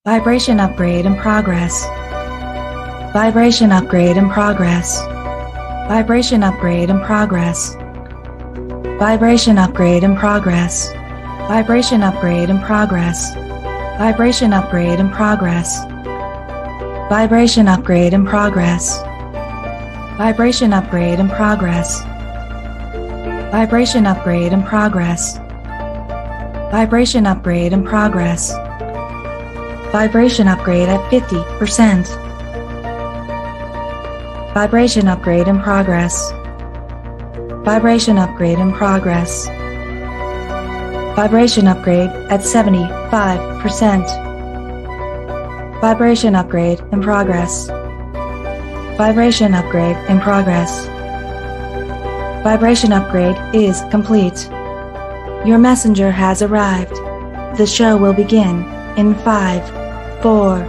Vibration upgrade in progress. Vibration upgrade in progress. Vibration upgrade in progress. Vibration upgrade in progress. Vibration upgrade in progress. Vibration upgrade in progress. Vibration upgrade in progress. Vibration upgrade in progress. Vibration upgrade in progress. Vibration upgrade in progress. Vibration upgrade at 50%. Vibration upgrade in progress. Vibration upgrade in progress. Vibration upgrade at 75%. Vibration upgrade in progress. Vibration upgrade in progress. Vibration upgrade is complete. Your messenger has arrived. The show will begin in 5, 4,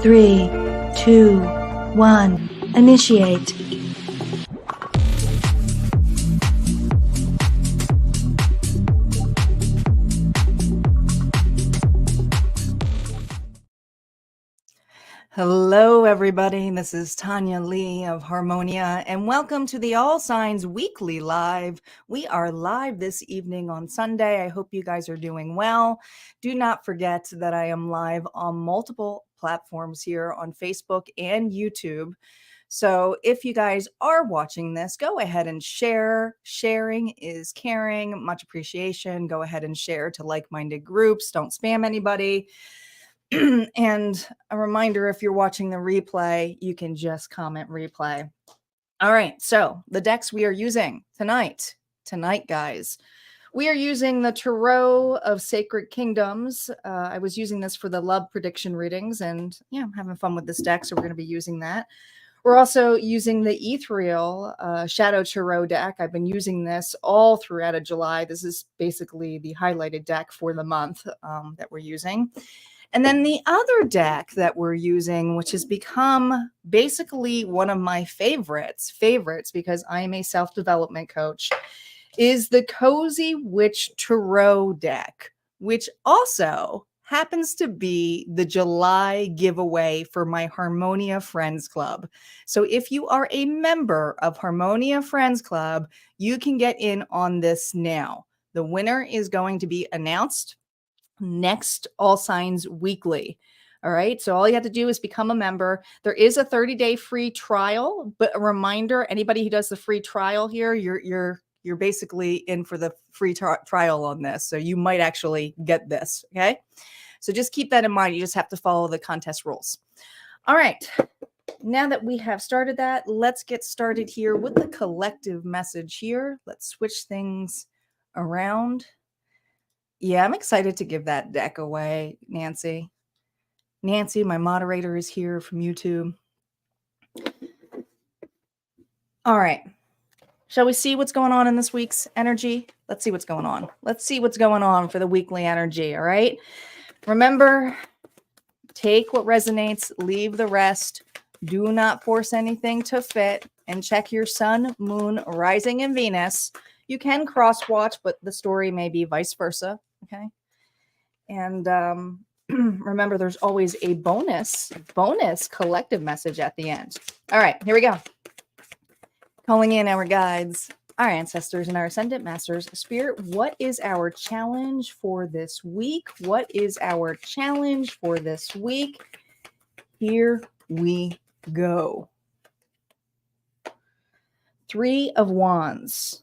3, 2, 1. Initiate. Hello, everybody. This is Tanya Lee of Harmonia, and welcome to the All Signs Weekly Live. We are live this evening on Sunday. I hope you guys are doing well. Do not forget that I am live on multiple platforms here on Facebook and YouTube. So if you guys are watching this, go ahead and share. Sharing is caring. Much appreciation. Go ahead and share to like-minded groups. Don't spam anybody. And a reminder, if you're watching the replay, you can just comment replay. All right, so the decks we are using tonight, guys, we are using the Tarot of Sacred Kingdoms. I was using this for the love prediction readings, and yeah, I'm having fun with this deck, so we're going to be using that. We're also using the Ethereal Shadow Tarot deck. I've been using this all throughout July. This is basically the highlighted deck for the month that we're using. And then the other deck that we're using, which has become basically one of my favorites because I am a self-development coach, is the Cozy Witch Tarot deck, which also happens to be the July giveaway for my Harmonia Friends Club. So if you are a member of Harmonia Friends Club, you can get in on this now. The winner is going to be announced next All Signs Weekly. All right. So all you have to do is become a member. There is a 30-day free trial, but a reminder, anybody who does the free trial here, you're basically in for the free trial on this. So you might actually get this. Okay. So just keep that in mind. You just have to follow the contest rules. All right. Now that we have started that, let's get started here with the collective message here. Let's switch things around. Yeah, I'm excited to give that deck away, Nancy. Nancy, my moderator, is here from YouTube. All right. Shall we see what's going on in this week's energy? Let's see what's going on. Let's see what's going on for the weekly energy, all right? Remember, take what resonates, leave the rest. Do not force anything to fit, and check your sun, moon, rising, and Venus. You can cross-watch, but the story may be vice versa, okay? And remember, there's always a bonus collective message at the end. All right, here we go. Calling in our guides, our ancestors, and our ascendant masters. Spirit, what is our challenge for this week? What is our challenge for this week? Here we go. 3 of Wands.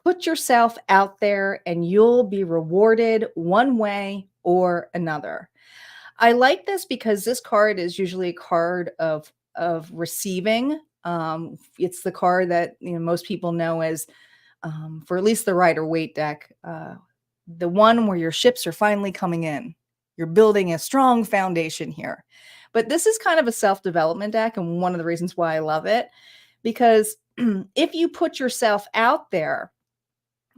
Put yourself out there and you'll be rewarded one way or another. I like this because this card is usually a card of receiving. It's the card that most people know as, for at least the Rider-Waite deck, the one where your ships are finally coming in. You're building a strong foundation here. But this is kind of a self-development deck, and one of the reasons why I love it, because if you put yourself out there,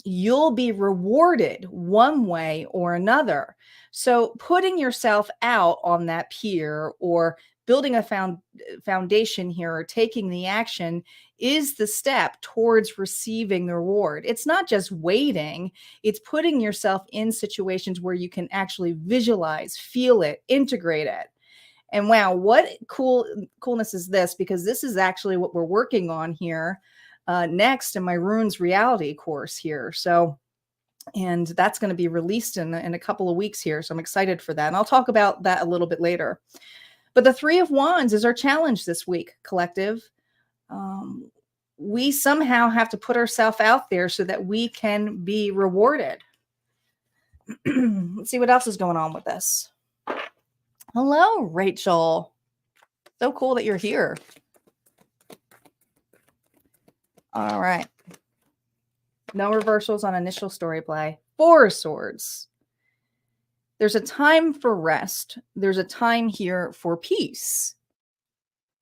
you'll be rewarded one way or another. So putting yourself out on that pier or building a foundation here or taking the action is the step towards receiving the reward. It's not just waiting. It's putting yourself in situations where you can actually visualize, feel it, integrate it. And wow, what coolness is this? Because this is actually what we're working on here next in my Runes reality course here. So, and that's going to be released in a couple of weeks here. So I'm excited for that. And I'll talk about that a little bit later. But the Three of Wands is our challenge this week, collective. We somehow have to put ourselves out there so that we can be rewarded. Let's see what else is going on with this. Hello, Rachel. So cool that you're here. All right. No reversals on initial story play. Four of Swords. There's a time for rest. There's a time here for peace.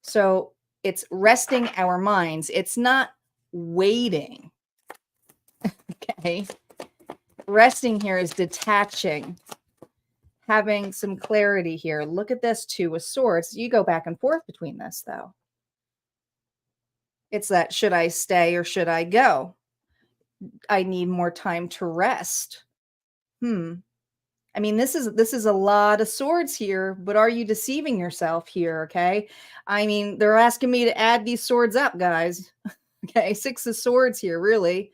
So it's resting our minds. It's not waiting. Okay. Resting here is detaching, having some clarity here. Look at this Two of Swords. You go back and forth between this, though. It's that, should I stay or should I go? I need more time to rest. I mean, this is a lot of swords here, but are you deceiving yourself here? Okay. I mean, they're asking me to add these swords up, guys. Okay. Six of Swords here, really.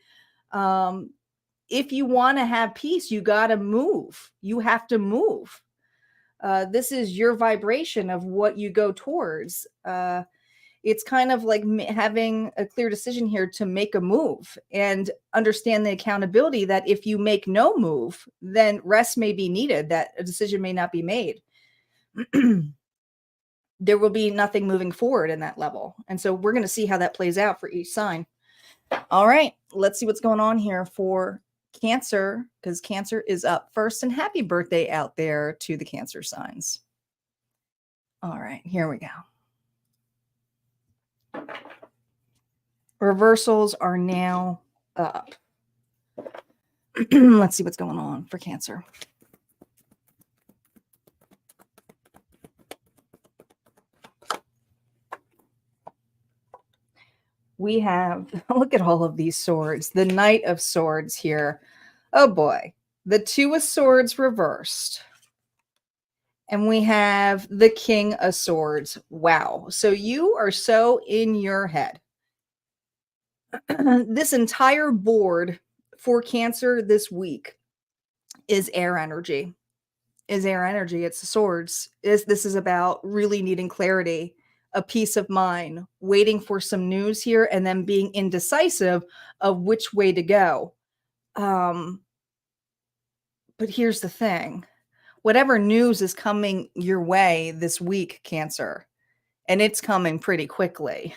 If you want to have peace, you got to move. You have to move. This is your vibration of what you go towards. It's kind of like having a clear decision here to make a move and understand the accountability that if you make no move, then rest may be needed, that a decision may not be made. There will be nothing moving forward in that level. And so we're going to see how that plays out for each sign. All right, let's see what's going on here for Cancer, because Cancer is up first. And happy birthday out there to the Cancer signs. All right, here we go. Reversals are now up. Let's see what's going on for Cancer. We have, look at all of these swords. The Knight of Swords here. Oh boy. The Two of Swords reversed. And we have the King of Swords. Wow. So you are so in your head. This entire board for Cancer this week is air energy. It's the swords. This is about really needing clarity, a peace of mind, waiting for some news here, and then being indecisive of which way to go. But here's the thing. Whatever news is coming your way this week, Cancer, and it's coming pretty quickly.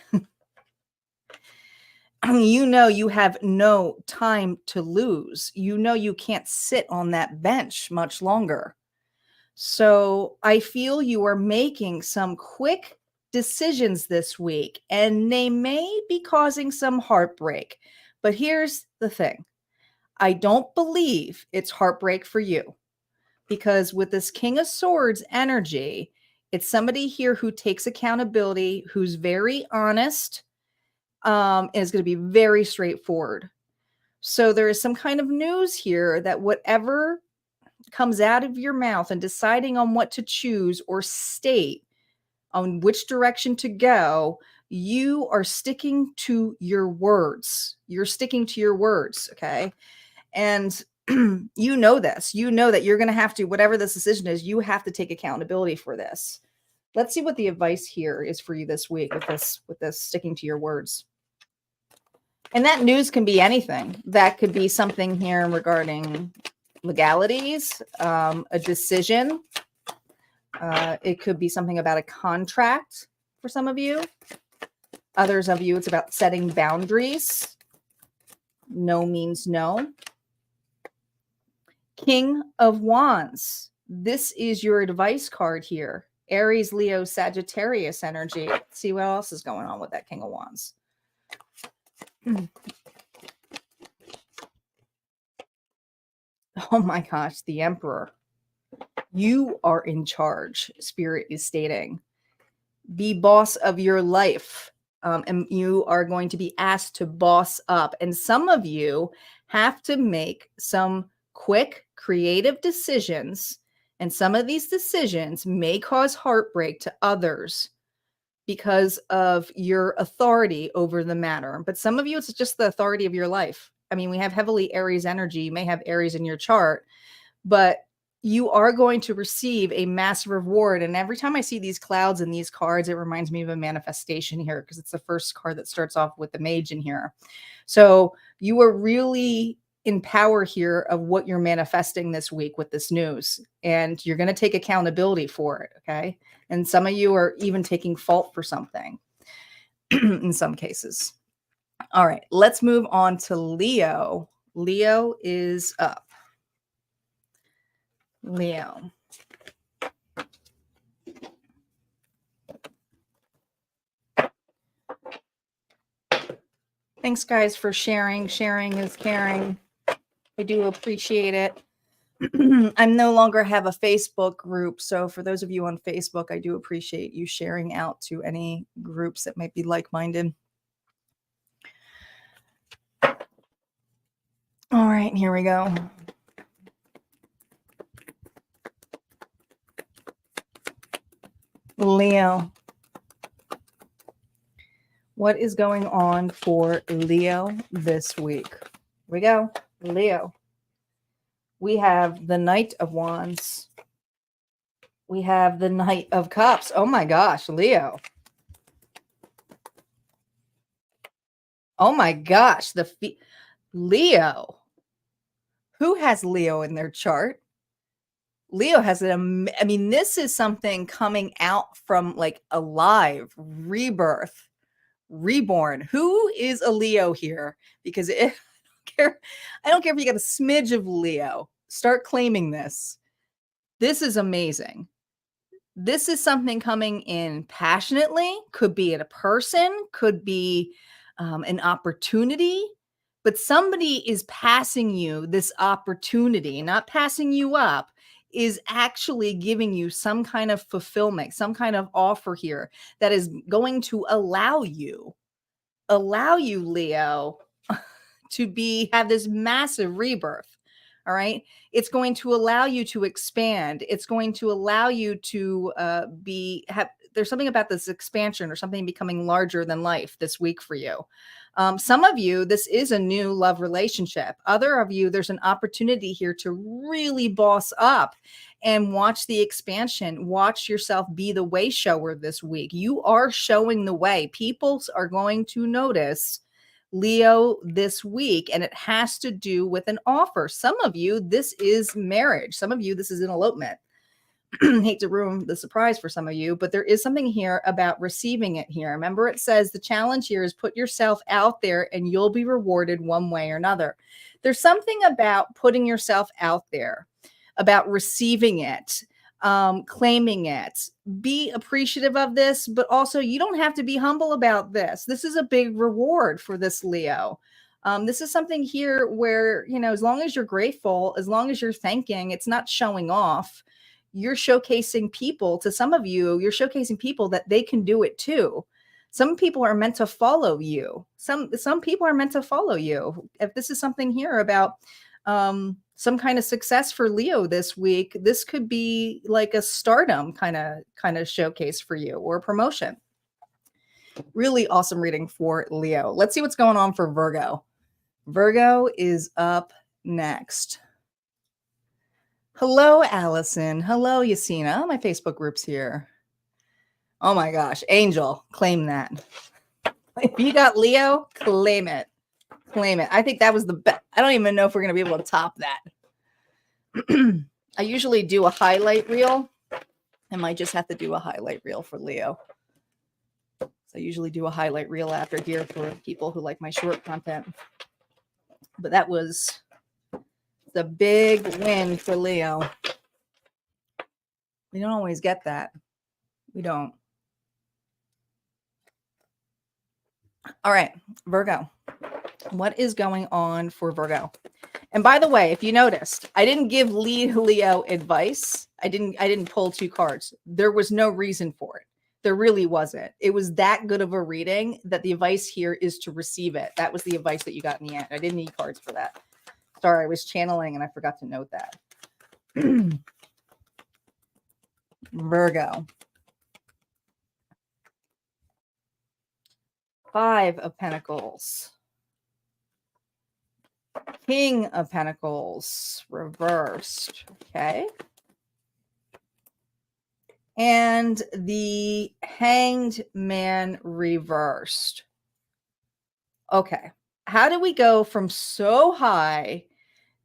You know you have no time to lose. You know you can't sit on that bench much longer. So I feel you are making some quick decisions this week, and they may be causing some heartbreak. But here's the thing. I don't believe it's heartbreak for you, because with this King of Swords energy, it's somebody here who takes accountability, who's very honest, and is going to be very straightforward. So there is some kind of news here that whatever comes out of your mouth and deciding on what to choose or state on which direction to go, you are sticking to your words. You're sticking to your words, okay? And you know this. You know that you're going to have to, whatever this decision is, you have to take accountability for this. Let's see what the advice here is for you this week with this sticking to your words. And that news can be anything. That could be something here regarding legalities, a decision. It could be something about a contract for some of you. Others of you, it's about setting boundaries. No means no. King of Wands. This is your advice card here. Aries, Leo, Sagittarius energy. Let's see what else is going on with that King of Wands. Oh my gosh, the Emperor. You are in charge, Spirit is stating. Be boss of your life. And you are going to be asked to boss up. And some of you have to make some quick, creative decisions And some of these decisions may cause heartbreak to others because of your authority over the matter. But some of you, it's just the authority of your life. I mean, we have heavily Aries energy. You may have Aries in your chart, but you are going to receive a massive reward. And every time I see these clouds and these cards, it reminds me of a manifestation here, because it's the first card that starts off with the mage in here. So you are really in power here of what you're manifesting this week with this news, and you're going to take accountability for it. Okay. And some of you are even taking fault for something in some cases. All right, let's move on to Leo. Leo is up. Leo. Thanks, guys, for sharing. Sharing is caring. I do appreciate it. I no longer have a Facebook group. So for those of you on Facebook, I do appreciate you sharing out to any groups that might be like-minded. All right, here we go. Leo. What is going on for Leo this week? Here we go. Leo. We have the Knight of Wands. We have the Knight of Cups. Oh my gosh, Leo. Oh my gosh, Leo. Who has Leo in their chart? Leo has I mean, this is something coming out from like alive, rebirth, reborn. Who is a Leo here? Because I don't care if you got a smidge of Leo. Start claiming this. This is amazing. This is something coming in passionately. Could be a person, could be an opportunity, but somebody is passing you this opportunity, not passing you up, is actually giving you some kind of fulfillment, some kind of offer here that is going to allow you, Leo, to have this massive rebirth. All right. It's going to allow you to expand. It's going to allow you to there's something about this expansion or something becoming larger than life this week for you. Some of you, this is a new love relationship. Other of you, there's an opportunity here to really boss up and watch the expansion. Watch yourself be the way shower this week. You are showing the way. People are going to notice Leo this week, and it has to do with an offer. Some of you, this is marriage. Some of you, this is an elopement. Hate to ruin the surprise for some of you, but there is something here about receiving it here. Remember, it says the challenge here is put yourself out there and you'll be rewarded one way or another. There's something about putting yourself out there, about receiving it, claiming it. Be appreciative of this, but also you don't have to be humble about this. This is a big reward for this Leo. This is something here where, as long as you're grateful, as long as you're thanking, it's not showing off. You're showcasing people. To some of you, you're showcasing people that they can do it too. Some people are meant to follow you. Some people are meant to follow you. If this is something here about some kind of success for Leo this week, this could be like a stardom kind of showcase for you, or a promotion. Really awesome reading for Leo. Let's see what's going on for Virgo. Virgo is up next. Hello, Allison. Hello, Yasina. My Facebook group's here. Oh my gosh. Angel, claim that. If you got Leo, claim it. Claim it. I think that was the best. I don't even know if we're going to be able to top that. I usually do a highlight reel. I might just have to do a highlight reel for Leo. So I usually do a highlight reel after here for people who like my short content. But that was the big win for Leo. We don't always get that. We don't. All right, Virgo. What is going on for Virgo? And by the way, if you noticed, I didn't give Leo advice. I didn't pull two cards. There was no reason for it. There really wasn't. It was that good of a reading that the advice here is to receive it. That was the advice that you got in the end. I didn't need cards for that. Sorry, I was channeling and I forgot to note that. Virgo. 5 of Pentacles. King of Pentacles reversed. Okay. And the Hanged Man reversed. Okay. How do we go from so high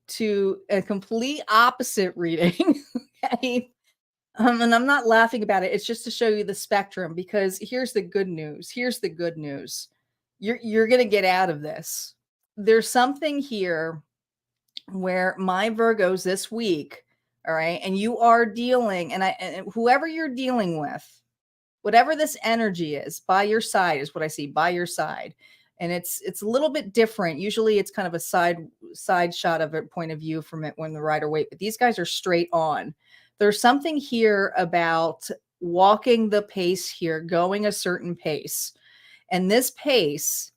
to a complete opposite reading? Okay. And I'm not laughing about it. It's just to show you the spectrum, because here's the good news. Here's the good news. You're going to get out of this. There's something here where my Virgos this week, all right, and you are dealing, and whoever you're dealing with, whatever this energy is, by your side is what I see, by your side. And it's a little bit different. Usually it's kind of a side shot of a point of view from it when the rider waite, but these guys are straight on. There's something here about walking the pace here, going a certain pace. And this pace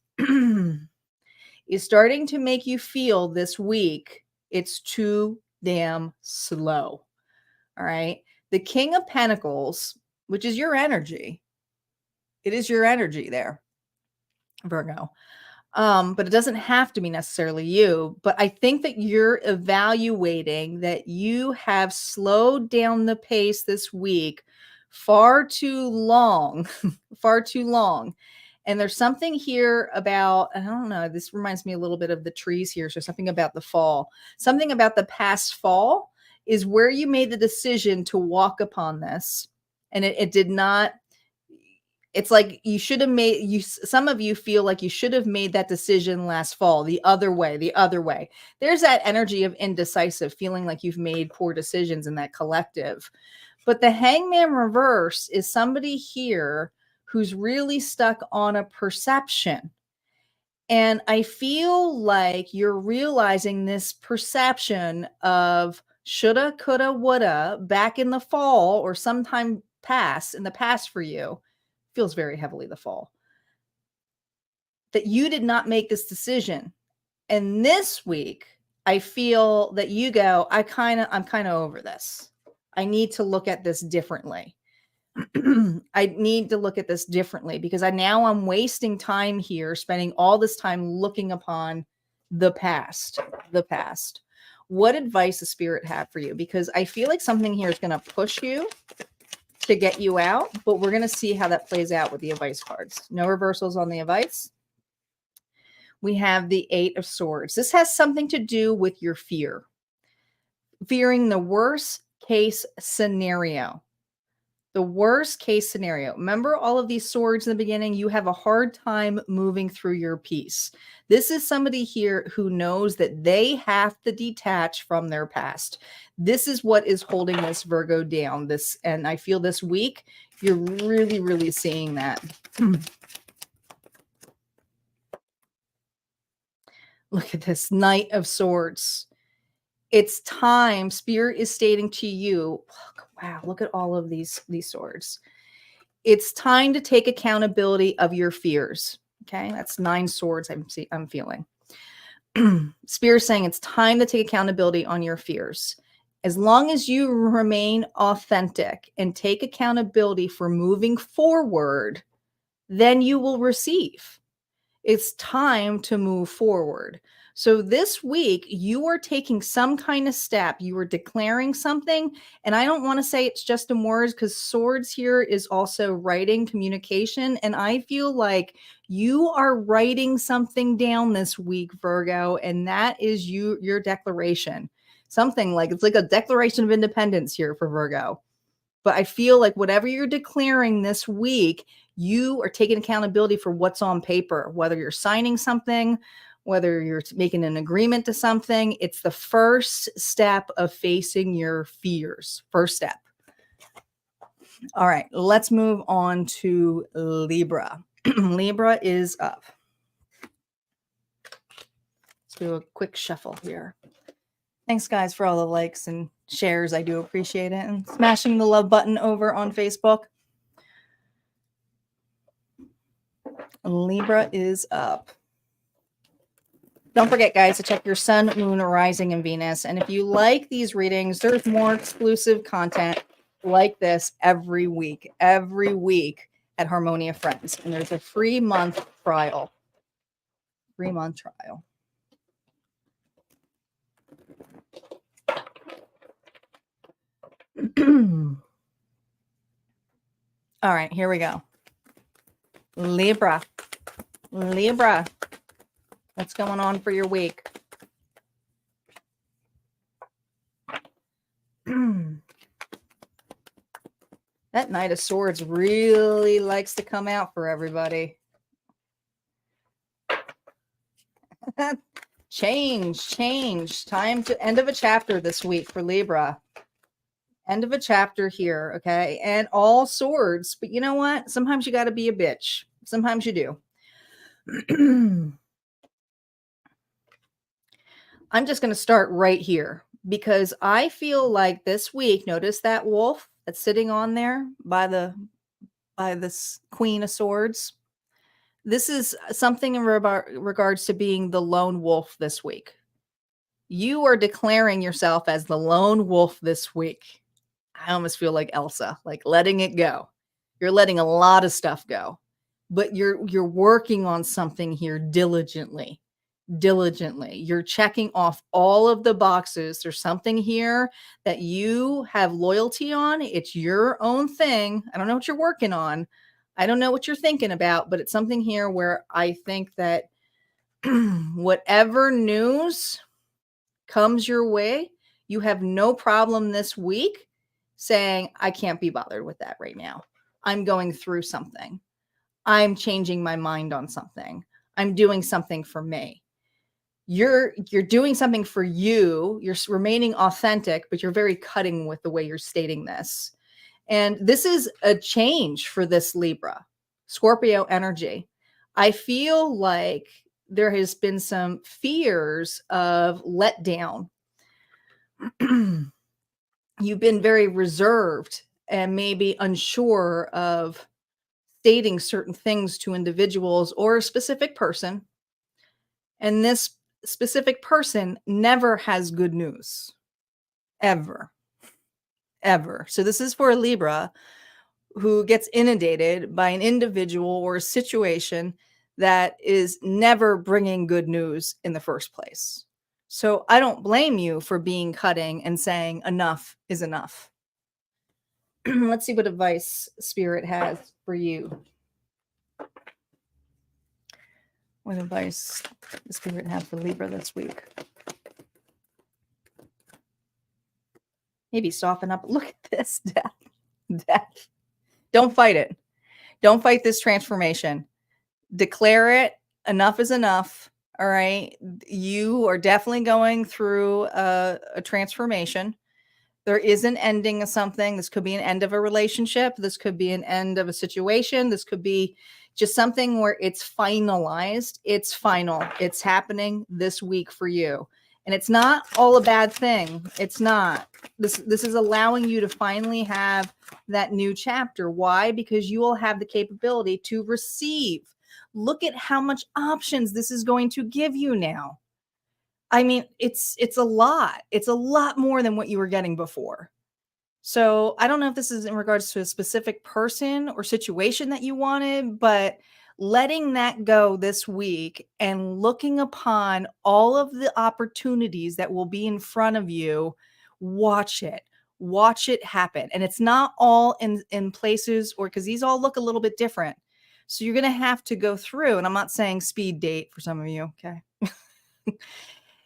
is starting to make you feel this week it's too damn slow. All right. The King of Pentacles, which is your energy. It is your energy there, Virgo. But it doesn't have to be necessarily you. But I think that you're evaluating that you have slowed down the pace this week far too long, far too long. And there's something here about, I don't know, this reminds me a little bit of the trees here. So something about the fall, something about the past fall is where you made the decision to walk upon this. And it did not, it's like you should have made, some of you feel like you should have made that decision last fall, the other way, the other way. There's that energy of indecisive, feeling like you've made poor decisions in that collective. But the Hangman reverse is somebody here who's really stuck on a perception. And I feel like you're realizing this perception of shoulda, coulda, woulda back in the fall or sometime past, in the past for you, feels very heavily the fall, that you did not make this decision. And this week, I feel that you go, I'm kind of over this. I need to look at this differently. I need to look at this differently because I'm wasting time here, spending all this time looking upon the past, What advice the spirit have for you? Because I feel like something here is going to push you to get you out, but we're going to see how that plays out with the advice cards. No reversals on the advice. We have the 8 of Swords. This has something to do with your fear. Fearing the worst case scenario. The worst case scenario. Remember all of these swords in the beginning? You have a hard time moving through your piece. This is somebody here who knows that they have to detach from their past. This is what is holding this Virgo down. And I feel this week, you're really, really seeing that. Look at this Knight of Swords. It's time. Spirit is stating to you, wow, look at all of these swords. It's time to take accountability of your fears. Okay, that's 9 swords I'm feeling. Spirit saying it's time to take accountability on your fears. As long as you remain authentic and take accountability for moving forward, then you will receive. It's time to move forward. So this week, you are taking some kind of step. You are declaring something. And I don't want to say it's just in words because swords here is also writing, communication. And I feel like you are writing something down this week, Virgo, and that is your declaration. Something like, it's like a declaration of independence here for Virgo. But I feel like whatever you're declaring this week, you are taking accountability for what's on paper, whether you're signing something, whether you're making an agreement to something. It's the first step of facing your fears. First step. All right, let's move on to Libra. Libra is up. Let's do a quick shuffle here. Thanks, guys, for all the likes and shares. I do appreciate it. And smashing the love button over on Facebook. Libra is up. Don't forget, guys, to check your sun, moon, rising, and Venus. And if you like these readings, there's more exclusive content like this every week at Harmonia Friends. And there's a free month trial. All right, here we go. Libra. What's going on for your week? That Knight of Swords really likes to come out for everybody. Change. Time to end of a chapter this week for Libra. End of a chapter here, okay? And all swords. But you know what? Sometimes you got to be a bitch. Sometimes you do. I'm just going to start right here because I feel like this week, notice that wolf that's sitting on there by this Queen of Swords. This is something in regards to being the lone wolf this week. You are declaring yourself as the lone wolf this week. I almost feel like Elsa, like letting it go. You're letting a lot of stuff go, but you're working on something here diligently. You're checking off all of the boxes. There's something here that you have loyalty on. It's your own thing. I don't know what you're working on. I don't know what you're thinking about, but it's something here where I think that whatever news comes your way, you have no problem this week saying, I can't be bothered with that right now. I'm going through something. I'm changing my mind on something. I'm doing something for me. You're doing something for you. You're remaining authentic, but you're very cutting with the way you're stating this. And this is a change for this Libra, Scorpio energy. I feel like there has been some fears of letdown. You've been very reserved and maybe unsure of stating certain things to individuals or a specific person. And this specific person never has good news. Ever. So this is for a Libra who gets inundated by an individual or a situation that is never bringing good news in the first place. So I don't blame you for being cutting and saying enough is enough. Let's see what advice Spirit has for you. What advice does Spirit have for Libra this week? Maybe soften up. Look at this, death. Don't fight it. Don't fight this transformation. Declare it. Enough is enough. All right. You are definitely going through a transformation. There is an ending of something. This could be an end of a relationship. This could be an end of a situation. This could be just something where it's finalized. It's final. It's happening this week for you. And it's not all a bad thing. It's not. This is allowing you to finally have that new chapter. Why? Because you will have the capability to receive. Look at how much options this is going to give you now. I mean, it's a lot. It's a lot more than what you were getting before. So I don't know if this is in regards to a specific person or situation that you wanted, but letting that go this week and looking upon all of the opportunities that will be in front of you, watch it happen. And it's not all in places, or because these all look a little bit different. So you're going to have to go through, and I'm not saying speed date for some of you. Okay.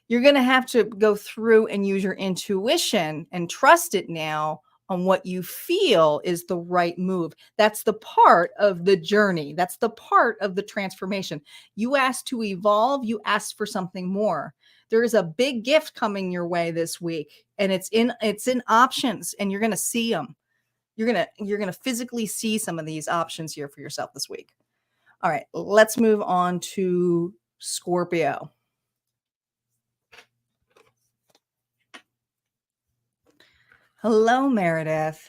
You're going to have to go through and use your intuition and trust it now on what you feel is the right move. That's the part of the journey. That's the part of the transformation. You asked to evolve. You asked for something more. There is a big gift coming your way this week, and it's in options, and you're going to see them. You're going to physically see some of these options here for yourself this week. All right, let's move on to Scorpio. Hello, Meredith.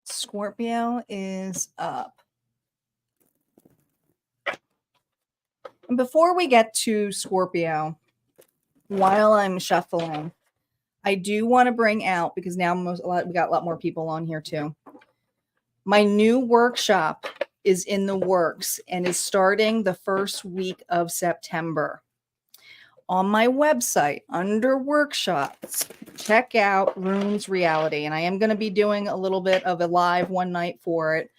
Scorpio is up. And before we get to Scorpio, while I'm shuffling, I do want to bring out, because now we got a lot more people on here too. My new workshop is in the works and is starting the first week of September. On my website, under workshops, check out Runes Reality. And I am going to be doing a little bit of a live one night for it.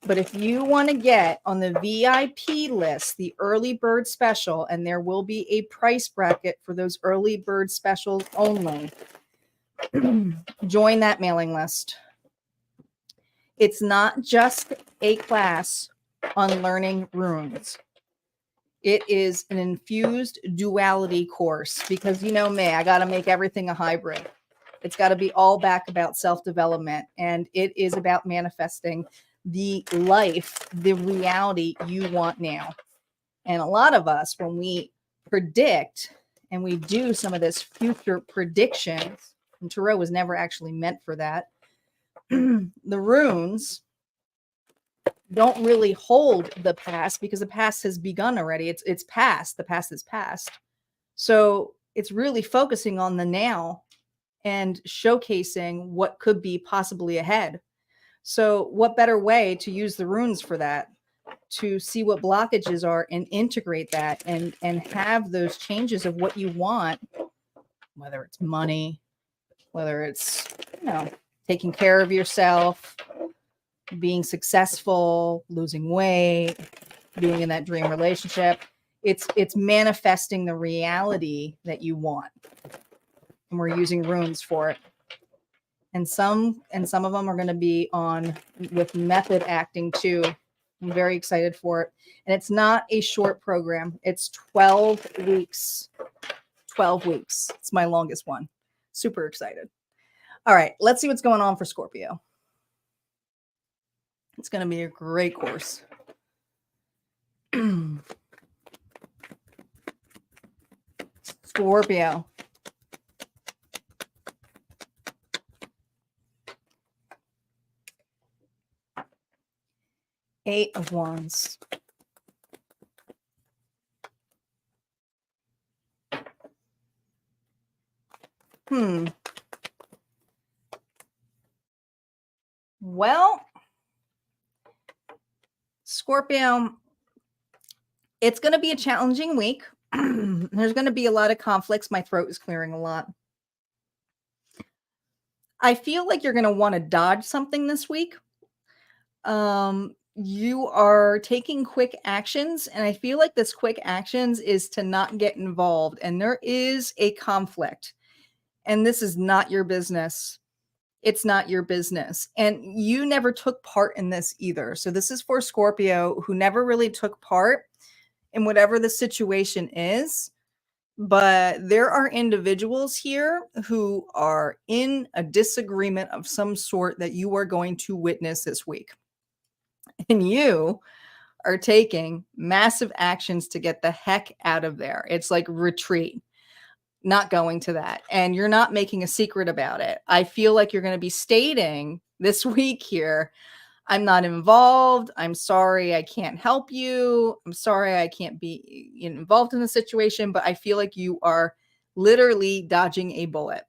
But if you want to get on the VIP list, the early bird special, and there will be a price bracket for those early bird specials only, join that mailing list. It's not just a class on learning runes. It is an infused duality course, because you know me, I got to make everything a hybrid. It's got to be all back about self-development, and it is about manifesting the life, the reality you want now. And a lot of us, when we predict and we do some of this future predictions, and tarot was never actually meant for that, the runes don't really hold the past, because the past has begun already. It's past. The past is past. So it's really focusing on the now and showcasing what could be possibly ahead. So what better way to use the runes for that, to see what blockages are and integrate that and have those changes of what you want, whether it's money, whether it's, taking care of yourself, being successful, losing weight, being in that dream relationship. It's manifesting the reality that you want. And we're using runes for it. And some of them are going to be on with method acting too. I'm very excited for it. And it's not a short program. It's 12 weeks. 12 weeks. It's my longest one. Super excited. All right, let's see what's going on for Scorpio. It's going to be a great course. Scorpio. Eight of Wands. Well, Scorpio, it's going to be a challenging week. There's going to be a lot of conflicts. My throat is clearing a lot. I feel like you're going to want to dodge something this week. You are taking quick actions, and I feel like this quick actions is to not get involved, and there is a conflict, and this is not your business. It's not your business, and you never took part in this either. So this is for Scorpio, who never really took part in whatever the situation is. But there are individuals here who are in a disagreement of some sort that you are going to witness this week. And you are taking massive actions to get the heck out of there. It's like retreat, not going to that. And you're not making a secret about it. I feel like you're going to be stating this week here, I'm not involved. I'm sorry I can't help you. I'm sorry I can't be involved in the situation. But I feel like you are literally dodging a bullet,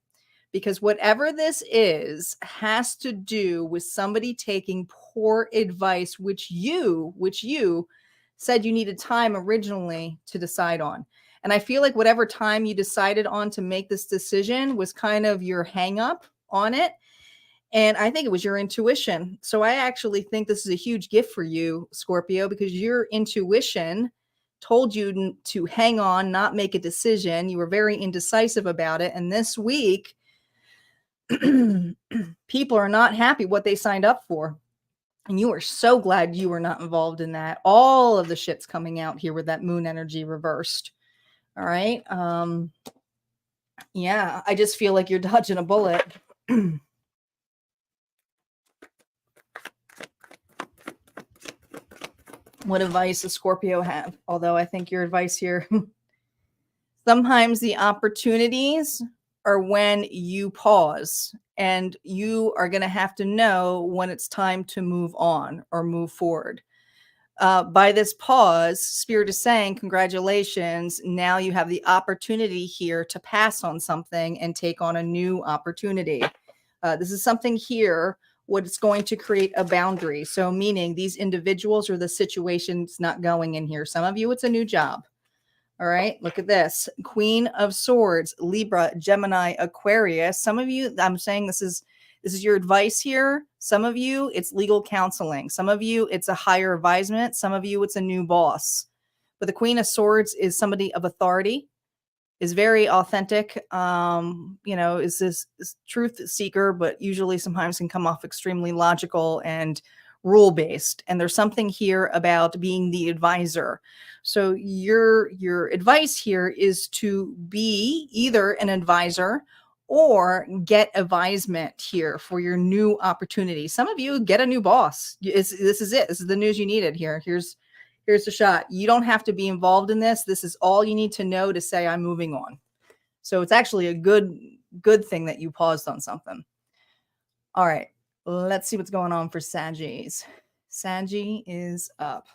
because whatever this is has to do with somebody taking poor advice, which you said you needed time originally to decide on. And I feel like whatever time you decided on to make this decision was kind of your hang up on it. And I think it was your intuition. So I actually think this is a huge gift for you, Scorpio, because your intuition told you to hang on, not make a decision. You were very indecisive about it. And this week, people are not happy what they signed up for. And you are so glad you were not involved in that. All of the shit's coming out here with that moon energy reversed. All right. Yeah, I just feel like you're dodging a bullet. What advice does Scorpio have? Although I think your advice here, sometimes the opportunities are when you pause, and you are going to have to know when it's time to move on or move forward. By this pause, Spirit is saying, congratulations. Now you have the opportunity here to pass on something and take on a new opportunity. This is something here, what it's going to create a boundary. So meaning these individuals or the situation's not going in here. Some of you, it's a new job. All right, look at this. Queen of Swords, Libra, Gemini, Aquarius. Some of you, I'm saying this is your advice here. Some of you, it's legal counseling. Some of you, it's a higher advisement. Some of you, it's a new boss. But the Queen of Swords is somebody of authority, is very authentic, is this truth seeker, but usually sometimes can come off extremely logical and rule-based. And there's something here about being the advisor. So your advice here is to be either an advisor or get advisement here for your new opportunity. Some of you get a new boss. This is it. This is the news you needed here. Here's the shot. You don't have to be involved in this. This is all you need to know to say, I'm moving on. So it's actually a good thing that you paused on something. All right. Let's see what's going on for Saggies. Saggy is up.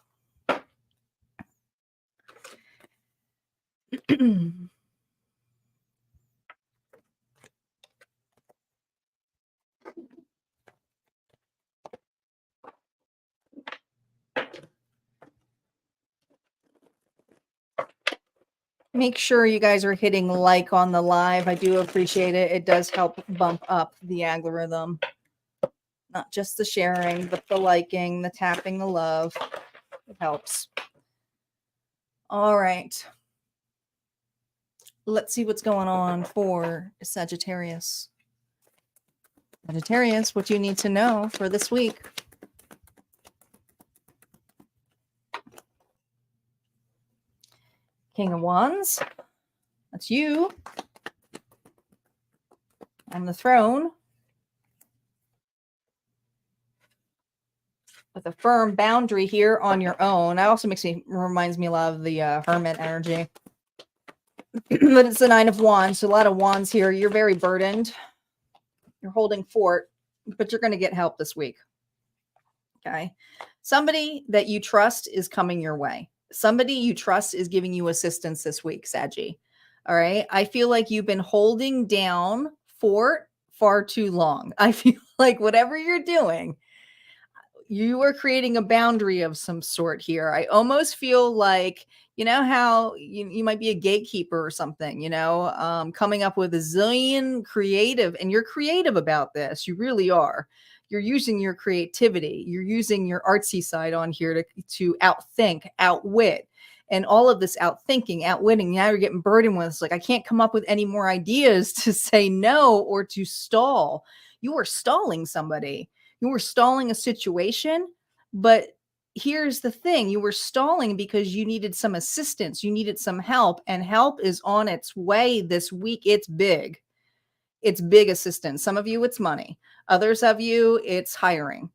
Make sure you guys are hitting like on the live. I do appreciate it. It does help bump up the algorithm. Not just the sharing, but the liking, the tapping, the love. It helps. All right. Let's see what's going on for Sagittarius. Sagittarius, what you need to know for this week. King of Wands. That's you. On the throne. With a firm boundary here on your own. That also reminds me a lot of the Hermit energy. But it's the Nine of Wands. So a lot of wands here. You're very burdened. You're holding fort, but you're going to get help this week. Okay. Somebody that you trust is coming your way. Somebody you trust is giving you assistance this week, Saggy. All right. I feel like you've been holding down fort far too long. I feel like whatever you're doing, you are creating a boundary of some sort here. I almost feel like, you know how you might be a gatekeeper or something, coming up with a zillion creative, and you're creative about this. You really are. You're using your creativity. You're using your artsy side on here to outthink, outwit, and all of this outthinking, outwitting. Now you're getting burdened with, it's like, I can't come up with any more ideas to say no or to stall. You are stalling somebody. You were stalling a situation, but here's the thing. You were stalling because you needed some assistance. You needed some help, and help is on its way this week. It's big. It's big assistance. Some of you, it's money. Others of you, it's hiring.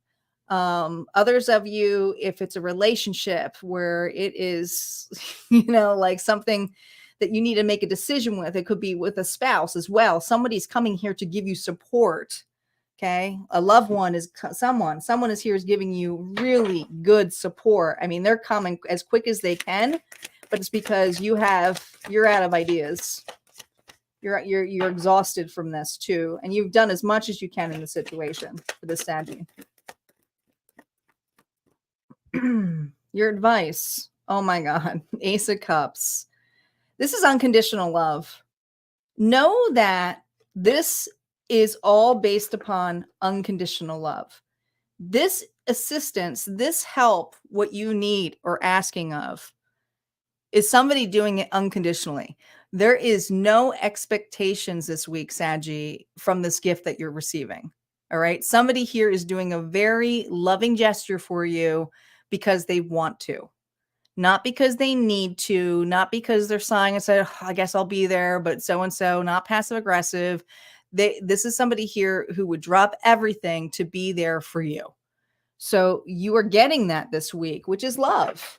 Others of you, if it's a relationship where it is, like something that you need to make a decision with, it could be with a spouse as well. Somebody's coming here to give you support. Okay. A loved one is someone is here is giving you really good support. I mean, they're coming as quick as they can, but it's because you're out of ideas. You're exhausted from this too. And you've done as much as you can in the situation for this Saggy. Your advice. Oh my God. Ace of Cups. This is unconditional love. Know that this is all based upon unconditional love. This assistance, this help, what you need or asking of, is somebody doing it unconditionally. There is no expectations this week, Saggy, from this gift that you're receiving. All right. Somebody here is doing a very loving gesture for you because they want to, not because they need to, not because they're sighing and say, oh, I guess I'll be there, but so-and-so, not passive aggressive. This is somebody here who would drop everything to be there for you. So you are getting that this week, which is love,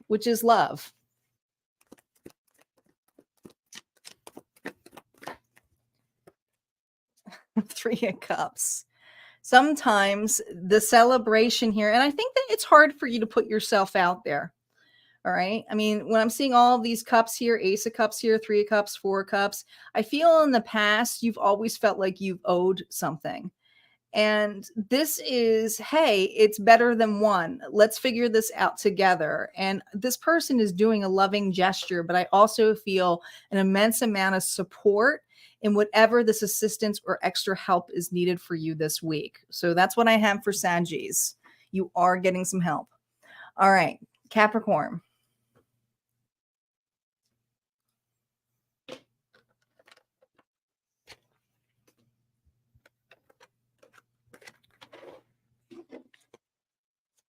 Three of Cups. Sometimes the celebration here, and I think that it's hard for you to put yourself out there. All right. I mean, when I'm seeing all of these cups here, Ace of Cups here, Three of Cups, Four of Cups, I feel in the past you've always felt like you've owed something. And this is, hey, it's better than one. Let's figure this out together. And this person is doing a loving gesture, but I also feel an immense amount of support in whatever this assistance or extra help is needed for you this week. So that's what I have for Saggies. You are getting some help. All right, Capricorn.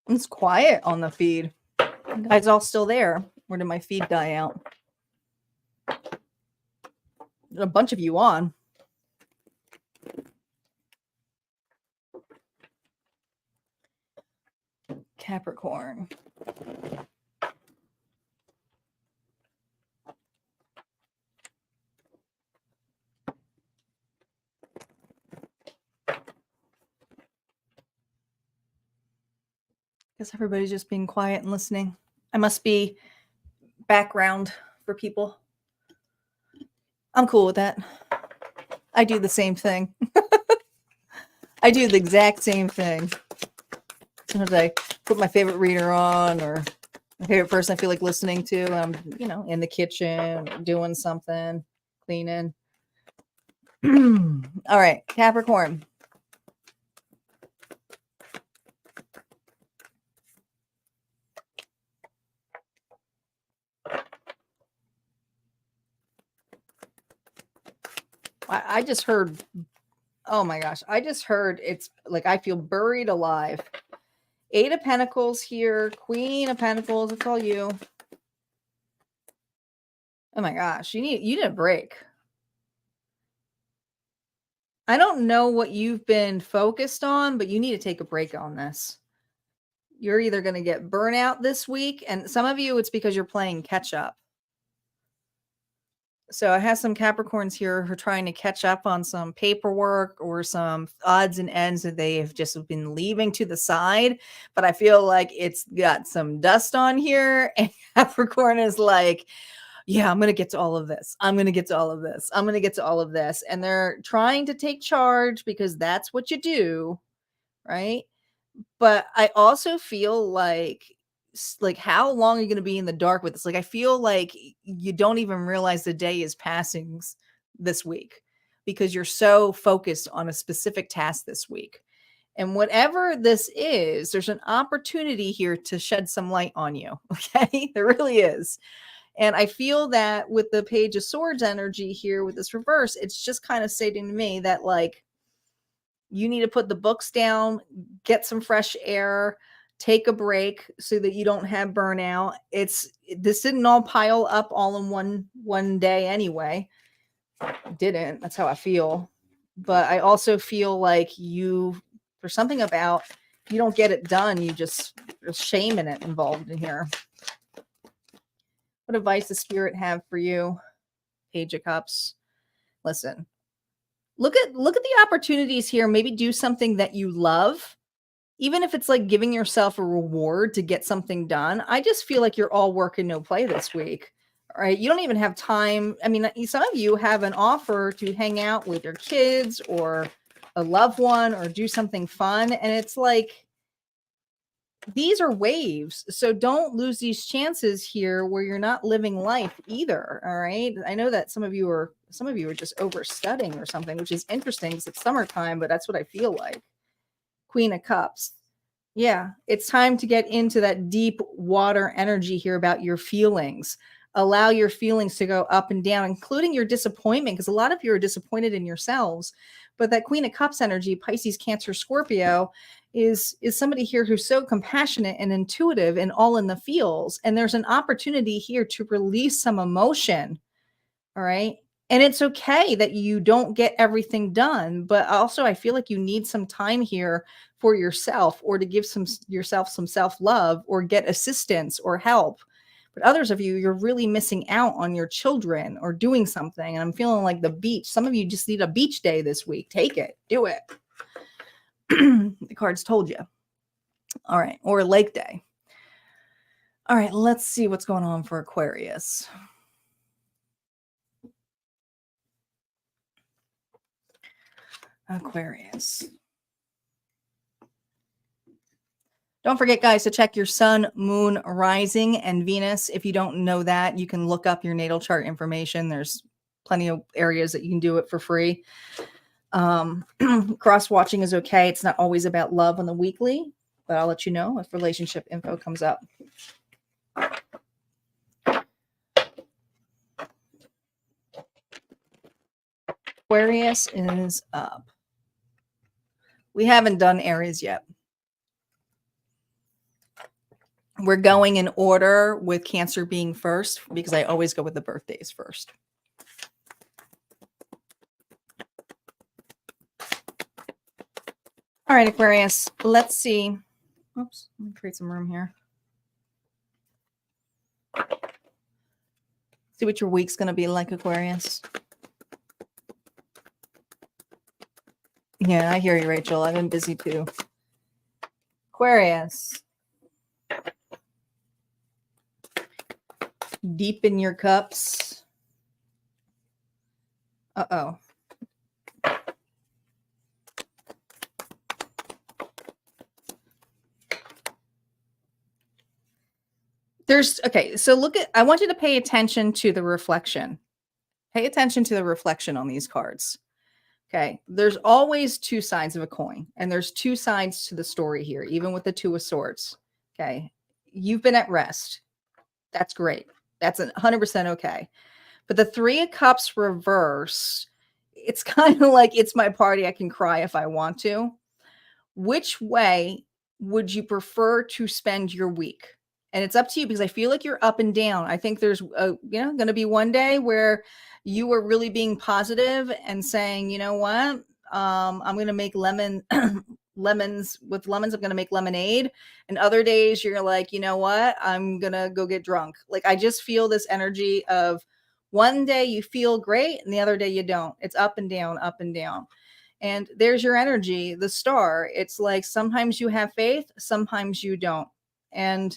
It's quiet on the feed. You guys all still there? Or did my feed die out? There's a bunch of you on. Capricorn. Guess everybody's just being quiet and listening. I must be background for people. I'm cool with that. I do the same thing. I do the exact same thing. Sometimes I put my favorite reader on or my favorite person I feel like listening to. I'm, in the kitchen, doing something, cleaning. All right, Capricorn. I just heard, oh my gosh, I just heard it's like I feel buried alive. Eight of Pentacles here, Queen of Pentacles, it's all you. Oh my gosh, you need a break. I don't know what you've been focused on, but you need to take a break on this. You're either going to get burnout this week, and some of you, it's because you're playing catch up. So I have some Capricorns here who are trying to catch up on some paperwork or some odds and ends that they have just been leaving to the side. But I feel like it's got some dust on here. And Capricorn is like, yeah, I'm going to get to all of this. I'm going to get to all of this. I'm going to get to all of this. And they're trying to take charge because that's what you do. Right. But I also feel like how long are you going to be in the dark with this? Like, I feel like you don't even realize the day is passing this week because you're so focused on a specific task this week. And whatever this is, there's an opportunity here to shed some light on you. Okay. There really is. And I feel that with the Page of Swords energy here with this reverse, it's just kind of stating to me that like, you need to put the books down, get some fresh air, take a break so that you don't have burnout. This didn't all pile up all in one day anyway. It didn't. That's how I feel. But I also feel like there's something about you don't get it done. There's shame in it involved in here. What advice does Spirit have for you? Page of Cups. Listen. Look at the opportunities here. Maybe do something that you love, even if it's like giving yourself a reward to get something done. I just feel like you're all work and no play this week. All right. You don't even have time. I mean, some of you have an offer to hang out with your kids or a loved one or do something fun. And it's like, these are waves. So don't lose these chances here where you're not living life either. All right. I know that some of you are just overstudying or something, which is interesting because it's summertime, but that's what I feel like. Queen of Cups. Yeah. It's time to get into that deep water energy here about your feelings. Allow your feelings to go up and down, including your disappointment, because a lot of you are disappointed in yourselves. But that Queen of Cups energy, Pisces, Cancer, Scorpio, is somebody here who's so compassionate and intuitive and all in the feels. And there's an opportunity here to release some emotion. All right. And it's okay that you don't get everything done. But also, I feel like you need some time here for yourself or to give yourself some self-love or get assistance or help. But others of you, you're really missing out on your children or doing something. And I'm feeling like the beach. Some of you just need a beach day this week. Take it. Do it. The cards told you. All right. Or a lake day. All right, let's see what's going on for Aquarius. Aquarius. Don't forget, guys, to check your sun, moon, rising, and Venus. If you don't know that, you can look up your natal chart information. There's plenty of areas that you can do it for free. Cross-watching is okay. It's not always about love on the weekly, but I'll let you know if relationship info comes up. Aquarius is up. We haven't done Aries yet. We're going in order with Cancer being first because I always go with the birthdays first. All right, Aquarius, let's see. Oops, let me create some room here. See what your week's going to be like, Aquarius. Yeah, I hear you, Rachel. I've been busy too. Aquarius. Deepen your cups. Uh-oh. Okay, so look at, I want you to pay attention to the reflection. Pay attention to the reflection on these cards. Okay, there's always two sides of a coin, and there's two sides to the story here, even with the Two of Swords. Okay, you've been at rest. That's great. That's 100% okay. But the Three of Cups reverse, it's kind of like it's my party. I can cry if I want to. Which way would you prefer to spend your week? And it's up to you because I feel like you're up and down. I think there's going to be one day where you are really being positive and saying, you know what, I'm going to make lemons with lemons. I'm going to make lemonade. And other days you're like, you know what, I'm going to go get drunk. Like, I just feel this energy of one day you feel great and the other day you don't. It's up and down, up and down. And there's your energy, the star. It's like sometimes you have faith, sometimes you don't. And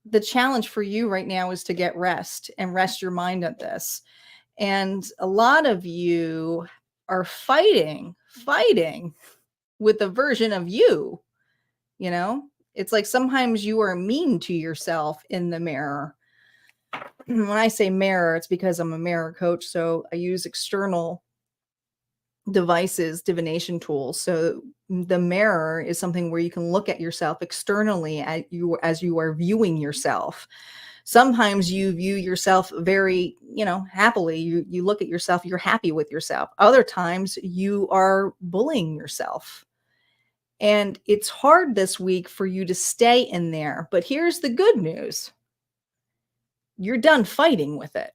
the challenge for you right now is to get rest and rest your mind at this. And a lot of you are fighting with a version of you. You know, it's like sometimes you are mean to yourself in the mirror. When I say mirror, it's because I'm a mirror coach. So I use external devices, divination tools. So the mirror is something where you can look at yourself externally as you are viewing yourself. Sometimes you view yourself very, happily. You look at yourself, you're happy with yourself. Other times you are bullying yourself. And it's hard this week for you to stay in there. But here's the good news. You're done fighting with it.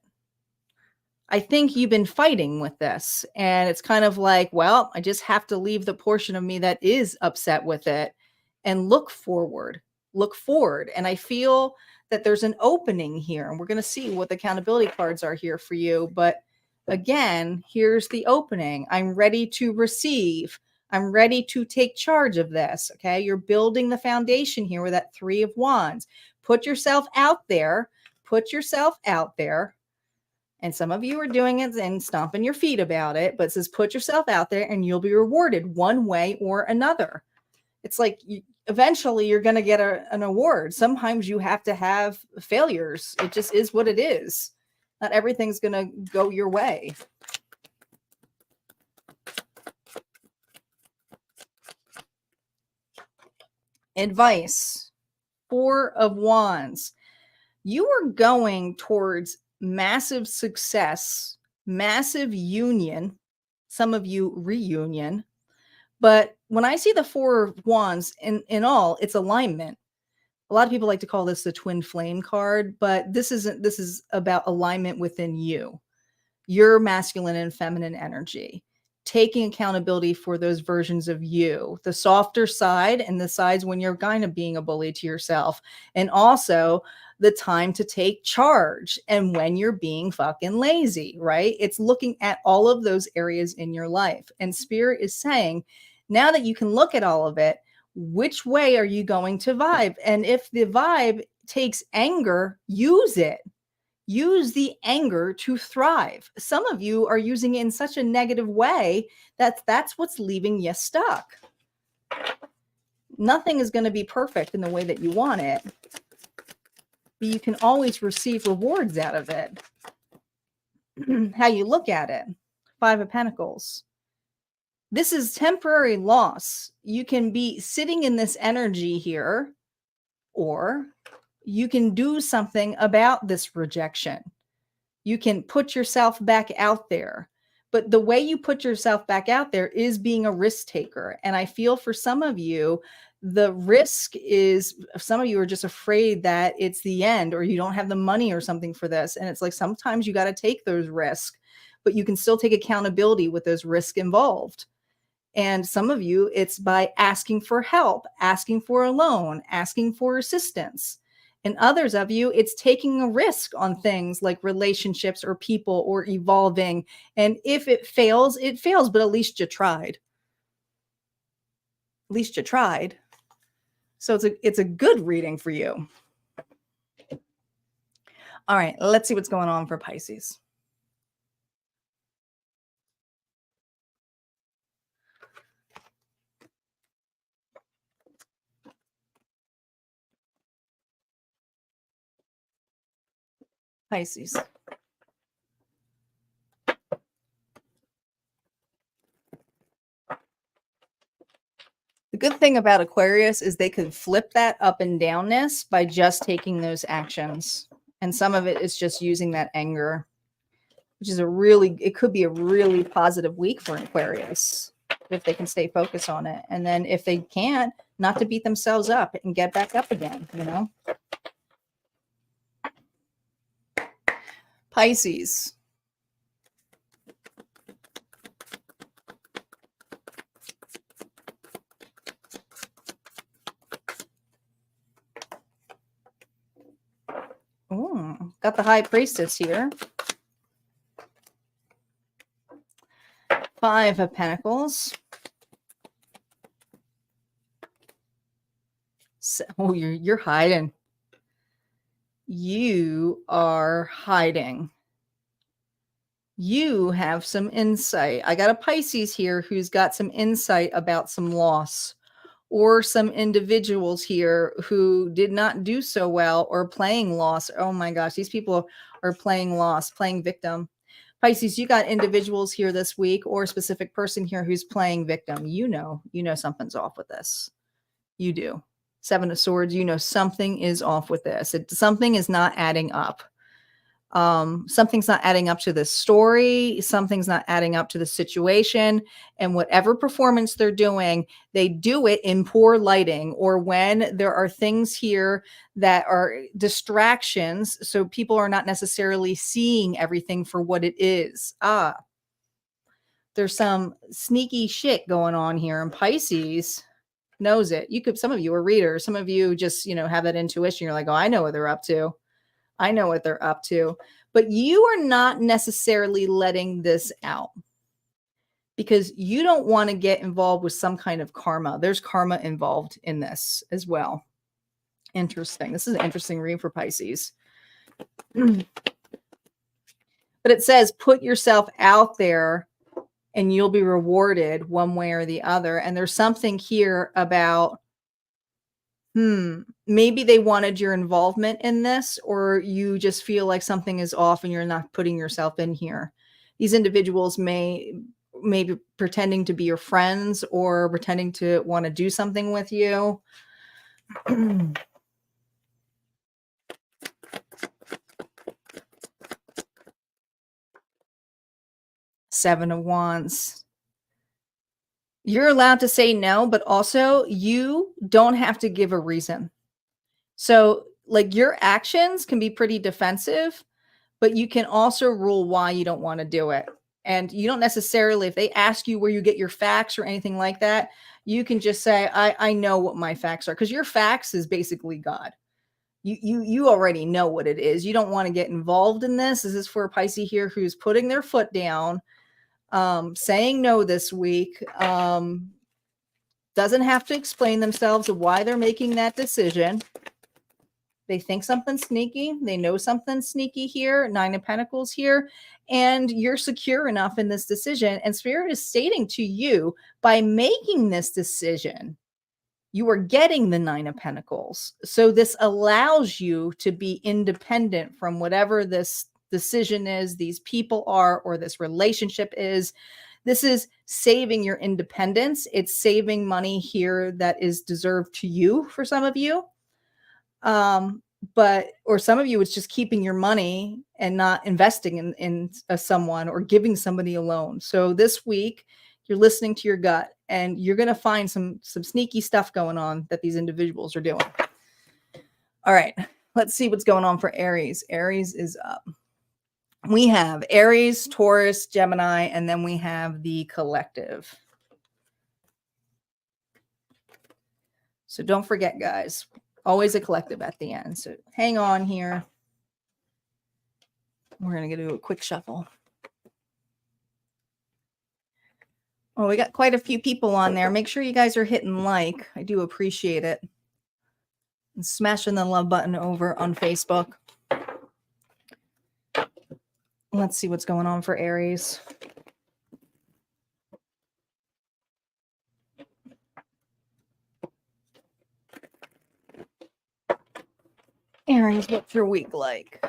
I think you've been fighting with this, and it's kind of like, well, I just have to leave the portion of me that is upset with it and look forward. And I feel that there's an opening here, and we're going to see what the accountability cards are here for you. But again, here's the opening. I'm ready to receive. I'm ready to take charge of this. Okay. You're building the foundation here with that Three of Wands. Put yourself out there. And some of you are doing it and stomping your feet about it, but it says put yourself out there and you'll be rewarded one way or another. It's like eventually you're going to get an award. Sometimes you have to have failures. It just is what it is. Not everything's going to go your way. Advice. Four of Wands. You are going towards massive success, massive union, some of you reunion. But when I see the Four of Wands, in all, it's alignment. A lot of people like to call this the twin flame card, but this is about alignment within you, your masculine and feminine energy, taking accountability for those versions of you, the softer side and the sides when you're kind of being a bully to yourself, and also the time to take charge and when you're being fucking lazy, right? It's looking at all of those areas in your life. And Spirit is saying, now that you can look at all of it, Which way are you going to vibe? And if the vibe takes anger, use it. Use the anger to thrive. Some of you are using it in such a negative way that that's what's leaving you stuck. Nothing is going to be perfect in the way that you want it, but you can always receive rewards out of it. How you look at it. 5 of Pentacles. This is temporary loss. You can be sitting in this energy here, or you can do something about this rejection. You can put yourself back out there. But the way you put yourself back out there is being a risk taker. And I feel for some of you, the risk is, some of you are just afraid that it's the end, or you don't have the money or something for this. And it's like, sometimes you got to take those risks, but you can still take accountability with those risks involved. And some of you, it's by asking for help, asking for a loan, asking for assistance. And others of you, it's taking a risk on things like relationships or people or evolving. And if it fails, but at least you tried. At least you tried. So it's a good reading for you. All right, let's see what's going on for Pisces. Pisces. The good thing about Aquarius is they could flip that up and downness by just taking those actions. And some of it is just using that anger, which is it could be a really positive week for Aquarius if they can stay focused on it. And then if they can't, not to beat themselves up and get back up again, you know? Pisces. Oh, got the High Priestess here. 5 of Pentacles. Oh, you're hiding. You are hiding. You have some insight. I got a Pisces here who's got some insight about some loss, or some individuals here who did not do so well or playing loss. Oh my gosh, these people are playing loss, playing victim. Pisces, you got individuals here this week, or a specific person here who's playing victim. You know something's off with this. You do. 7 of Swords, you know something is off with this. Something is not adding up. Something's not adding up to the story. Something's not adding up to the situation. And whatever performance they're doing, they do it in poor lighting, or when there are things here that are distractions. So people are not necessarily seeing everything for what it is. There's some sneaky shit going on here. And Pisces knows it. Some of you are readers. Some of you just, have that intuition. You're like, oh, I know what they're up to. I know what they're up to. But you are not necessarily letting this out because you don't want to get involved with some kind of karma. There's karma involved in this as well. Interesting. This is an interesting read for Pisces. But it says, put yourself out there and you'll be rewarded one way or the other. And there's something here about, maybe they wanted your involvement in this, or you just feel like something is off and you're not putting yourself in here. These individuals may be pretending to be your friends or pretending to want to do something with you. 7 of Wands. You're allowed to say no, but also you don't have to give a reason. So like your actions can be pretty defensive, but you can also rule why you don't want to do it. And you don't necessarily, if they ask you where you get your facts or anything like that, you can just say, I know what my facts are, because your facts is basically God. You already know what it is. You don't want to get involved in this. This is for a Pisces here who's putting their foot down, saying no this week, doesn't have to explain themselves of why they're making that decision. They think something sneaky. They know something sneaky here. 9 of Pentacles here. And you're secure enough in this decision. And Spirit is stating to you, by making this decision, you are getting the 9 of Pentacles. So this allows you to be independent from whatever this decision is, these people are, or this relationship is. This is saving your independence. It's saving money here that is deserved to you for some of you. But or some of you, it's just keeping your money and not investing in someone or giving somebody a loan. So this week, you're listening to your gut, and you're going to find some sneaky stuff going on that these individuals are doing. All right, let's see what's going on for Aries. Aries is up. We have Aries, Taurus, Gemini, and then we have the collective. So don't forget, guys, always a collective at the end. So hang on here. We're going to do a quick shuffle. Oh, we got quite a few people on there. Make sure you guys are hitting like. I do appreciate it. And smashing the love button over on Facebook. Let's see what's going on for Aries. Aries, what's your week like?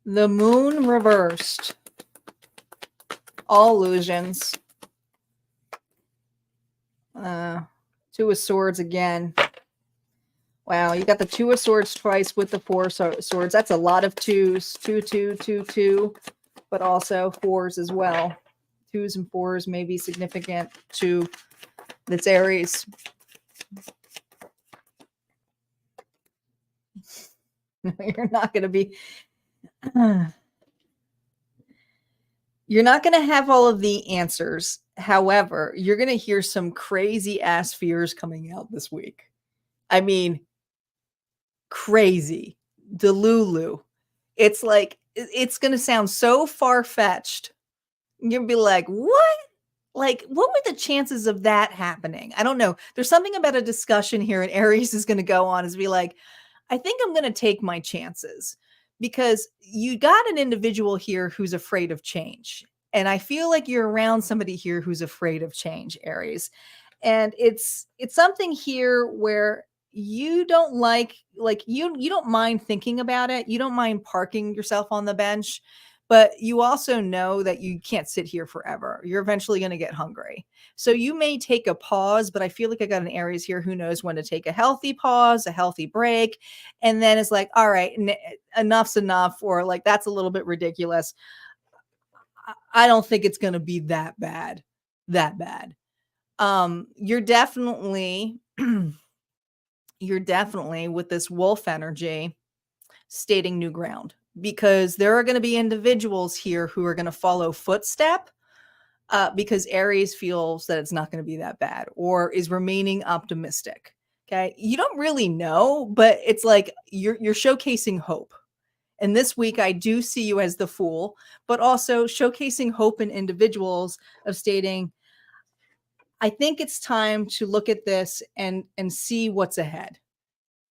The moon reversed. All illusions. 2 of Swords again. Wow, you got the 2 of Swords twice with the 4 swords. That's a lot of 2s. 2, 2, 2, 2, but also 4s as well. 2s and 4s may be significant to this Aries. You're not going to be... You're not going to have all of the answers. However, you're going to hear some crazy ass fears coming out this week. I mean, crazy. Delulu. It's like, it's going to sound so far-fetched. You'll be like, what? Like, what were the chances of that happening? I don't know. There's something about a discussion here, and Aries is going to go on is be like, I think I'm going to take my chances. Because you got an individual here who's afraid of change. And I feel like you're around somebody here who's afraid of change, Aries. And it's something here where you don't you don't mind thinking about it. You don't mind parking yourself on the bench, but you also know that you can't sit here forever. You're eventually going to get hungry. So you may take a pause, but I feel like I got an Aries here who knows when to take a healthy pause, a healthy break. And then it's like, all right, enough's enough. Or like, that's a little bit ridiculous. I don't think it's going to be that bad. You're definitely with this wolf energy stating new ground, because there are going to be individuals here who are going to follow footstep because Aries feels that it's not going to be that bad or is remaining optimistic. Okay. You don't really know, but it's like you're showcasing hope. And this week I do see you as the Fool, but also showcasing hope in individuals of stating, I think it's time to look at this and see what's ahead.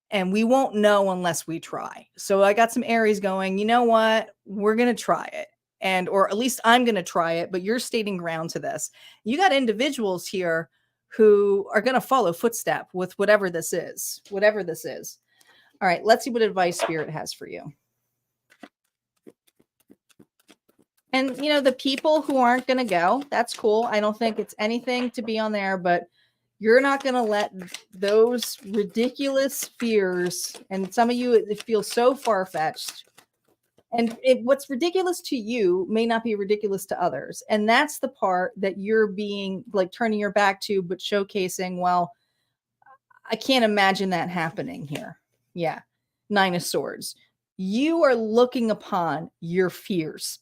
And we won't know unless we try. So I got some Aries going, you know what? We're going to try it. And, or at least I'm going to try it, but you're stating ground to this. You got individuals here who are going to follow footstep with whatever this is. All right, let's see what advice Spirit has for you. And, you know, the people who aren't going to go, that's cool. I don't think it's anything to be on there, but you're not going to let those ridiculous fears, and some of you, it feels so far-fetched. And what's ridiculous to you may not be ridiculous to others. And that's the part that you're being like turning your back to, but showcasing, well, I can't imagine that happening here. Yeah. 9 of Swords. You are looking upon your fears.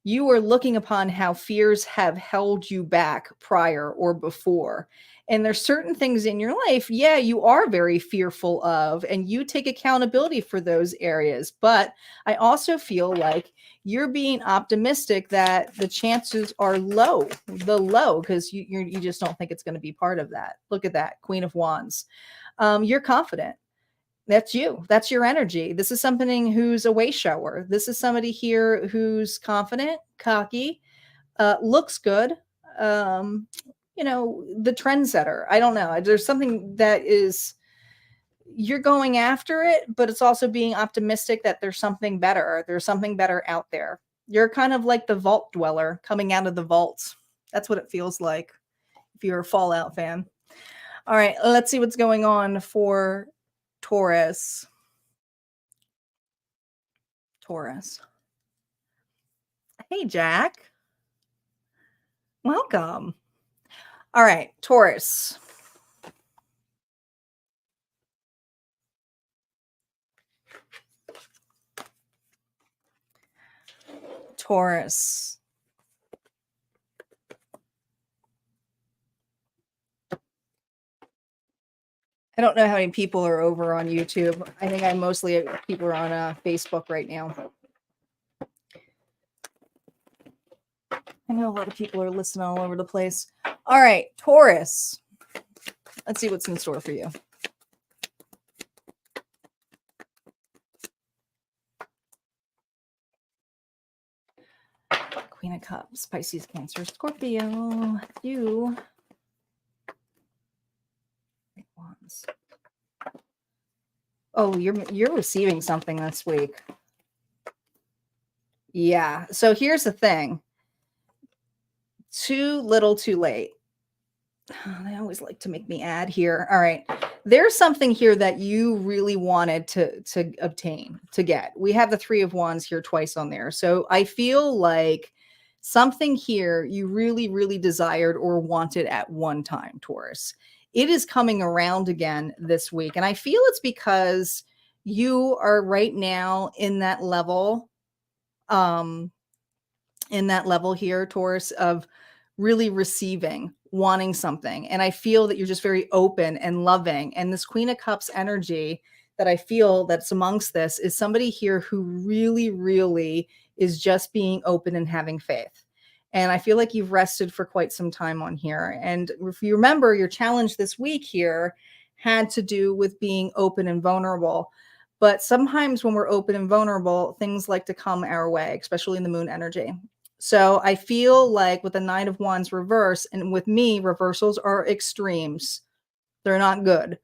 You are looking upon how fears have held you back prior or before. And there's certain things in your life, yeah, you are very fearful of, and you take accountability for those areas. But I also feel like you're being optimistic that the chances are low, because you just don't think it's going to be part of that. Look at that, Queen of Wands. You're confident. That's you. That's your energy. This is something who's a way shower. This is somebody here who's confident, cocky, looks good. Um, the trendsetter. I don't know. There's something that is, you're going after it, but it's also being optimistic that there's something better. There's something better out there. You're kind of like the vault dweller coming out of the vaults. That's what it feels like if you're a Fallout fan. All right, let's see what's going on for Taurus. Hey, Jack. Welcome. All right, Taurus. I don't know how many people are over on YouTube. I think people are on Facebook right now. I know a lot of people are listening all over the place. All right, Taurus. Let's see what's in store for you. Queen of Cups, Pisces, Cancer, Scorpio. You. Wands. Oh, you're receiving something this week. Yeah. So here's the thing. Too little, too late. They always like to make me add here. All right. There's something here that you really wanted to obtain, to get. We have the Three of Wands here twice on there. So I feel like something here you really, really desired or wanted at one time, Taurus. It is coming around again this week. And I feel it's because you are right now in that level, here, Taurus, of really receiving, wanting something. And I feel that you're just very open and loving. And this Queen of Cups energy that I feel that's amongst this is somebody here who really, really is just being open and having faith. And I feel like you've rested for quite some time on here. And if you remember, your challenge this week here had to do with being open and vulnerable. But sometimes when we're open and vulnerable, things like to come our way, especially in the moon energy. So I feel like with the Nine of Wands reverse, and with me, reversals are extremes. They're not good.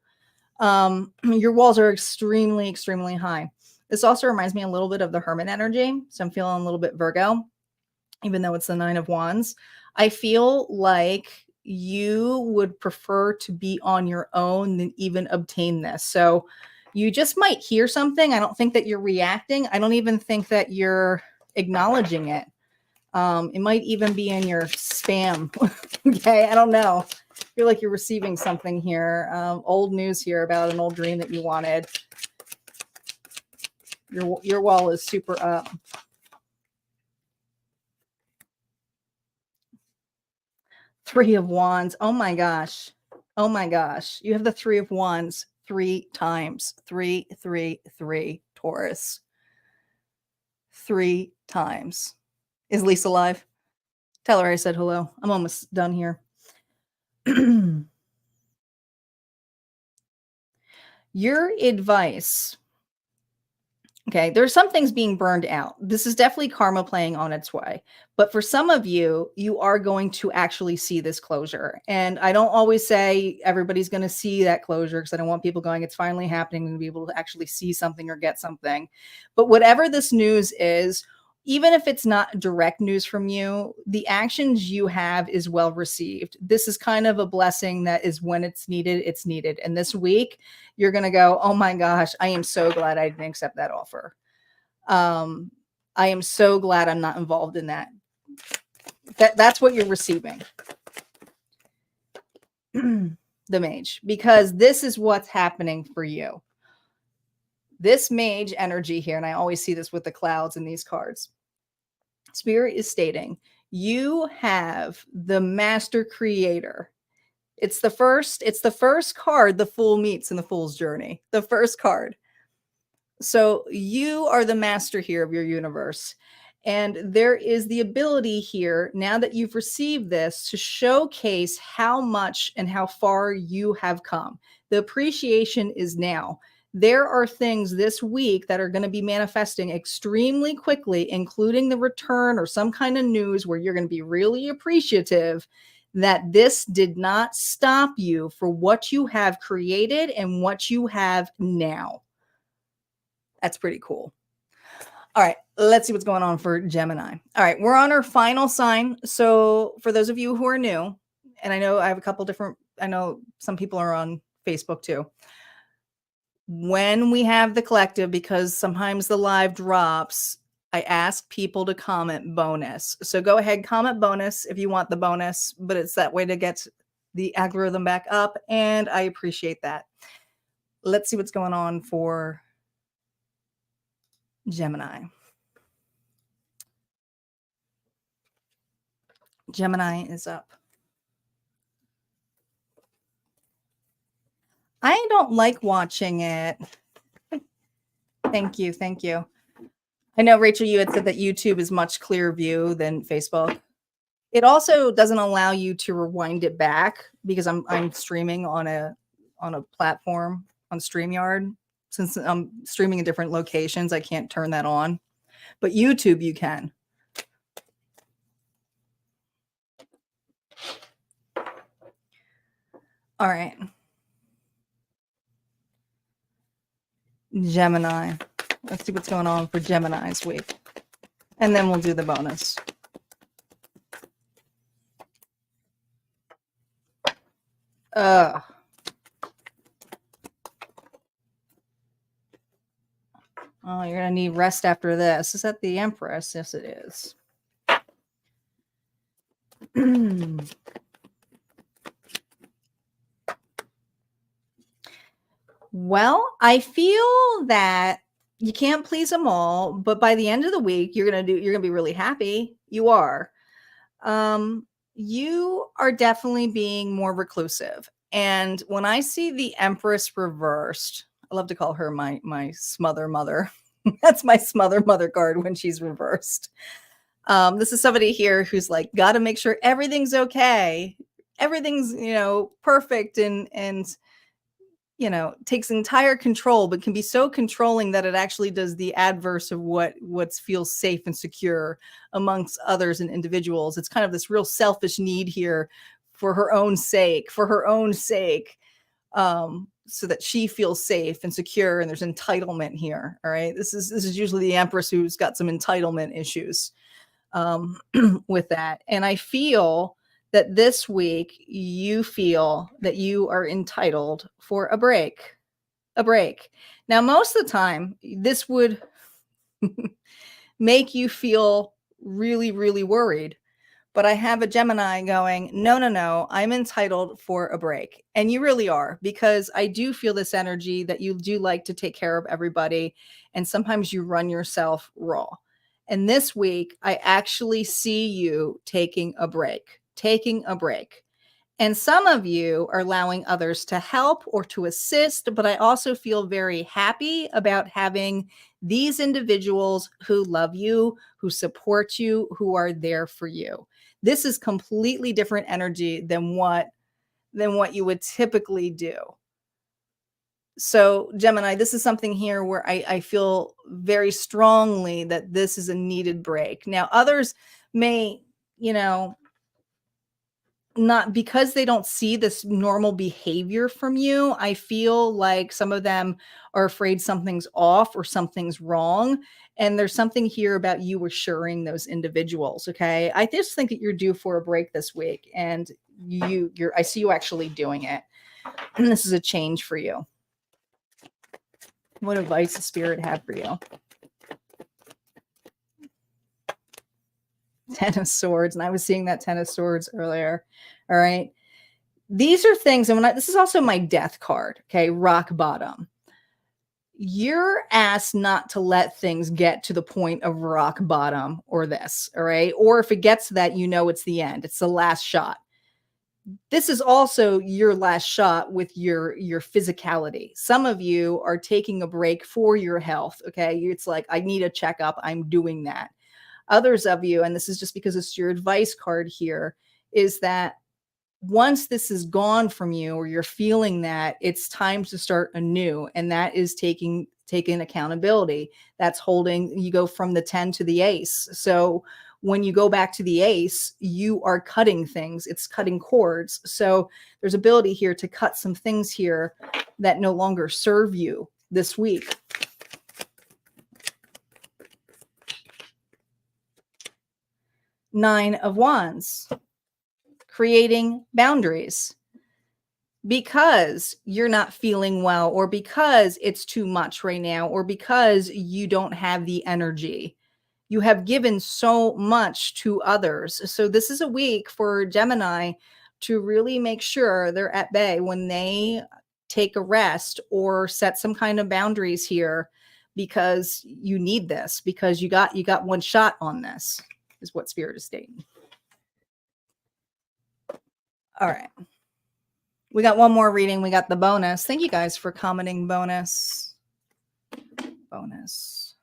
Your walls are extremely, extremely high. This also reminds me a little bit of the Hermit energy. So I'm feeling a little bit Virgo, even though it's the Nine of Wands. I feel like you would prefer to be on your own than even obtain this. So you just might hear something. I don't think that you're reacting. I don't even think that you're acknowledging it. It might even be in your spam. Okay, I don't know. I feel like you're receiving something here. Old news here about an old dream that you wanted. Your wall is super up. Three of Wands. Oh my gosh. Oh my gosh. You have the Three of Wands 3 times. 3, 3, 3, Taurus. 3 times. Is Lisa live? Tell her I said hello. I'm almost done here. Your advice. Okay, there's some things being burned out. This is definitely karma playing on its way. But for some of you, you are going to actually see this closure. And I don't always say everybody's going to see that closure because I don't want people going, it's finally happening, and be able to actually see something or get something. But whatever this news is, even if it's not direct news from you, the actions you have is well received. This is kind of a blessing that is when it's needed, it's needed. And this week, you're going to go, oh my gosh, I am so glad I didn't accept that offer. I am so glad I'm not involved in that. That's what you're receiving. The Mage, because this is what's happening for you. This Mage energy here, and I always see this with the clouds in these cards. Spirit is stating you have the master creator. It's the first card the Fool meets in the Fool's journey. The first card. So you are the master here of your universe. And there is the ability here, now that you've received this, to showcase how much and how far you have come. The appreciation is now. There are things this week that are going to be manifesting extremely quickly, including the return or some kind of news where you're going to be really appreciative that this did not stop you for what you have created and what you have now. That's pretty cool. All right, let's see what's going on for Gemini. All right, we're on our final sign. So for those of you who are new, and I know I have a couple different, I know some people are on Facebook too. When we have the collective, because sometimes the live drops, I ask people to comment bonus. So go ahead, comment bonus if you want the bonus, but it's that way to get the algorithm back up, and I appreciate that. Let's see what's going on for Gemini. Gemini is up. I don't like watching it. Thank you. Thank you. I know, Rachel, you had said that YouTube is much clearer view than Facebook. It also doesn't allow you to rewind it back because I'm streaming on a platform on StreamYard. Since I'm streaming in different locations, I can't turn that on. But YouTube, you can. All right. Gemini. Let's see what's going on for Gemini's week. And then we'll do the bonus. Oh, you're going to need rest after this. Is that the Empress? Yes, it is. Well, I feel that you can't please them all, but by the end of the week, you're going to be really happy. You are. You are definitely being more reclusive. And when I see the Empress reversed, I love to call her my smother mother. That's my smother mother card when she's reversed. This is somebody here who's like, got to make sure everything's okay. Everything's, perfect and takes entire control, but can be so controlling that it actually does the adverse of what feels safe and secure amongst others and individuals. It's kind of this real selfish need here for her own sake, so that she feels safe and secure. And there's entitlement here. All right. This is usually the Empress who's got some entitlement issues with that. And I feel that this week you feel that you are entitled for a break. Now, most of the time, this would make you feel really, really worried. But I have a Gemini going, no, I'm entitled for a break. And you really are, because I do feel this energy that you do like to take care of everybody. And sometimes you run yourself raw. And this week, I actually see you taking a break. And some of you are allowing others to help or to assist, but I also feel very happy about having these individuals who love you, who support you, who are there for you. This is completely different energy than what you would typically do. So, Gemini, this is something here where I feel very strongly that this is a needed break. Now, others may, not, because they don't see this normal behavior from you. I feel like some of them are afraid something's off or something's wrong. And there's something here about you assuring those individuals. Okay. I just think that you're due for a break this week, and I see you actually doing it. And this is a change for you. What advice the Spirit had for you? Ten of Swords. And I was seeing that Ten of Swords earlier. All right. These are things. And this is also my death card. Okay. Rock bottom. you're asked not to let things get to the point of rock bottom or this, all right? Or if it gets to that, you know it's the end. It's the last shot. This is also your last shot with your physicality. Some of you are taking a break for your health, okay? It's like, I need a checkup. I'm doing that. Others of you, and this is just because it's your advice card here, is that once this is gone from you or you're feeling that, it's time to start anew. And that is taking accountability. That's holding, you go from the 10 to the ace. So when you go back to the ace, you are cutting things. It's cutting cords. So there's ability here to cut some things here that no longer serve you this week. Nine of Wands. Creating boundaries because you're not feeling well, or because it's too much right now, or because you don't have the energy. You have given so much to others. So this is a week for Gemini to really make sure they're at bay when they take a rest or set some kind of boundaries here, because you need this, because you got one shot on this, is what Spirit is stating. All right. We got one more reading. We got the bonus. Thank you guys for commenting bonus. Bonus.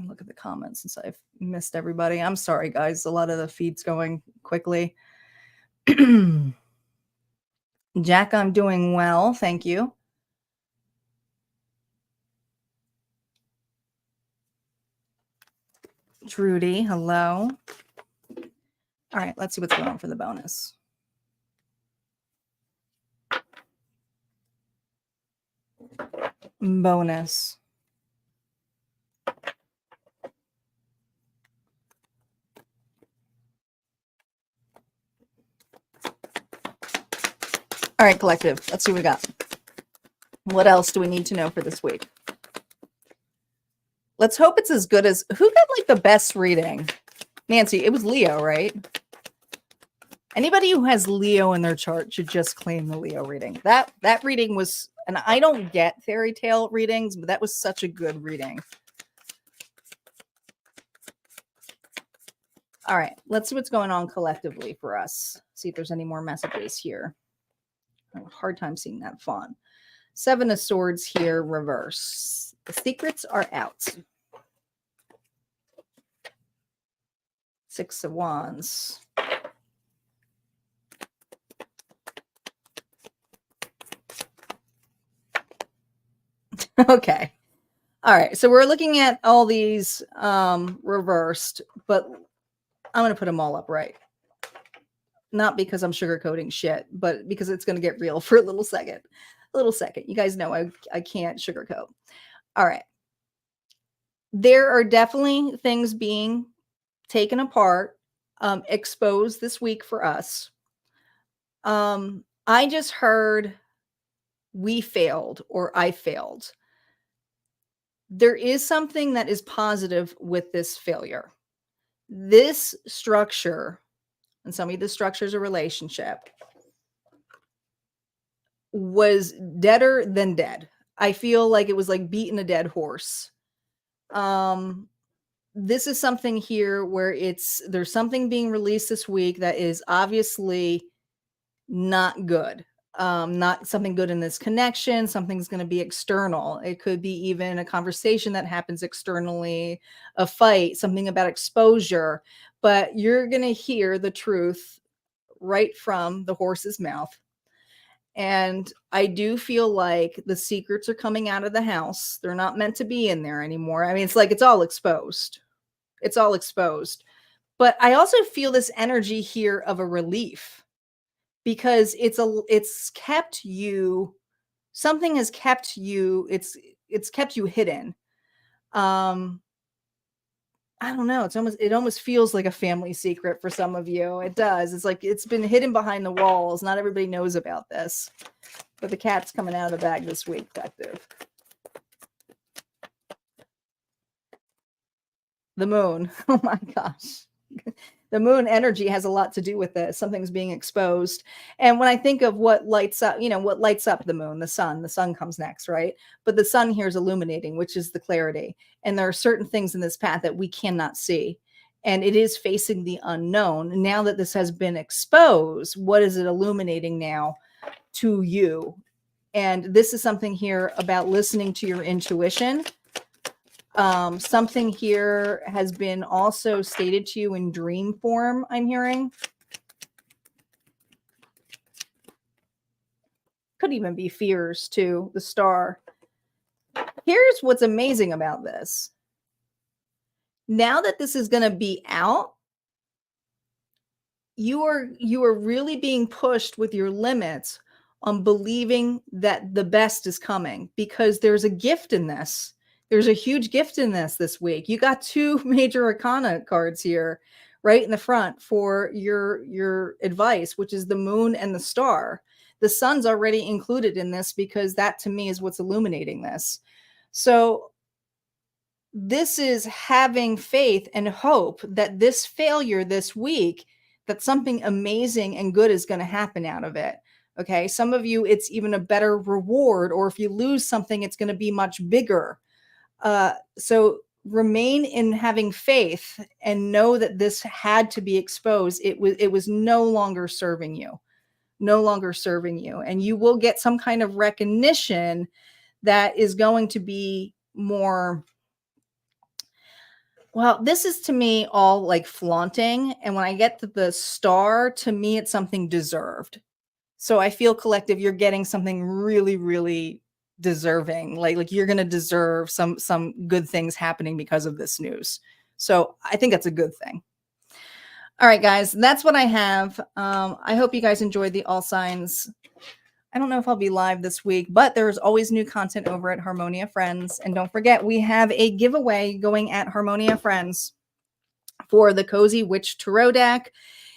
Look at the comments since I've missed everybody. I'm sorry, guys. A lot of the feed's going quickly. Jack, I'm doing well. Thank you. Trudy, hello. All right, let's see what's going on for the bonus. Bonus. All right, collective. Let's see what we got. What else do we need to know for this week? Let's hope it's as good as... Who got like the best reading? Nancy, it was Leo, right? Anybody who has Leo in their chart should just claim the Leo reading. That reading was... And I don't get fairy tale readings, but that was such a good reading. All right, let's see what's going on collectively for us. See if there's any more messages here. I have a hard time seeing that font. Seven of Swords here, reverse. The secrets are out. Six of Wands. Okay. All right. So we're looking at all these reversed, but I'm going to put them all up right. Not because I'm sugarcoating shit, but because it's going to get real for a little second. A little second. You guys know I can't sugarcoat. All right. There are definitely things being taken apart, exposed this week for us. I just heard we failed or I failed. There is something that is positive with this failure. This structure, and some of the structure is a relationship, was deader than dead. I feel like it was like beating a dead horse. This is something here where there's something being released this week that is obviously not good. Not something good in this connection. Something's going to be external. It could be even a conversation that happens externally, a fight, something about exposure, but you're going to hear the truth right from the horse's mouth. And I do feel like the secrets are coming out of the house. They're not meant to be in there anymore. I mean, it's like, it's all exposed. It's all exposed. But I also feel this energy here of a relief. Because it's kept you, something has kept you, it's kept you hidden. I don't know. It almost feels like a family secret for some of you. It does. It's like it's been hidden behind the walls. Not everybody knows about this. But the cat's coming out of the bag this week, collective. The moon. Oh my gosh. The moon energy has a lot to do with this. Something's being exposed. And when I think of what lights up, what lights up the moon, the sun comes next, right? But the sun here is illuminating, which is the clarity. And there are certain things in this path that we cannot see. And it is facing the unknown. Now that this has been exposed, what is it illuminating now to you? And this is something here about listening to your intuition. Something here has been also stated to you in dream form, I'm hearing. Could even be fears too, the star. Here's what's amazing about this. Now that this is going to be out, you are really being pushed with your limits on believing that the best is coming, because there's a gift in this. There's a huge gift in this week. You got 2 major arcana cards here right in the front for your advice, which is the moon and the star. The sun's already included in this because that to me is what's illuminating this. So this is having faith and hope that this failure this week, that something amazing and good is going to happen out of it. Okay. Some of you, it's even a better reward, or if you lose something, it's going to be much bigger. So remain in having faith and know that this had to be exposed. It was no longer serving you, and you will get some kind of recognition that is going to be more. Well, this is to me all like flaunting. And when I get to the star, to me, it's something deserved. So I feel, collective, you're getting something really, really deserving. Like you're going to deserve some good things happening because of this news. So I think that's a good thing. All right, guys, that's what I have. I hope you guys enjoyed the All Signs. I don't know if I'll be live this week, but there's always new content over at Harmonia Friends. And don't forget, we have a giveaway going at Harmonia Friends for the Cozy Witch Tarot deck.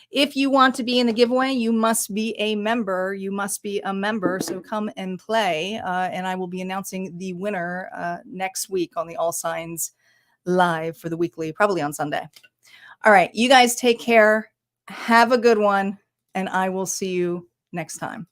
If you want to be in the giveaway, you must be a member. So come and play. And I will be announcing the winner next week on the All Signs Live for the weekly, probably on Sunday. All right, you guys take care. Have a good one. And I will see you next time.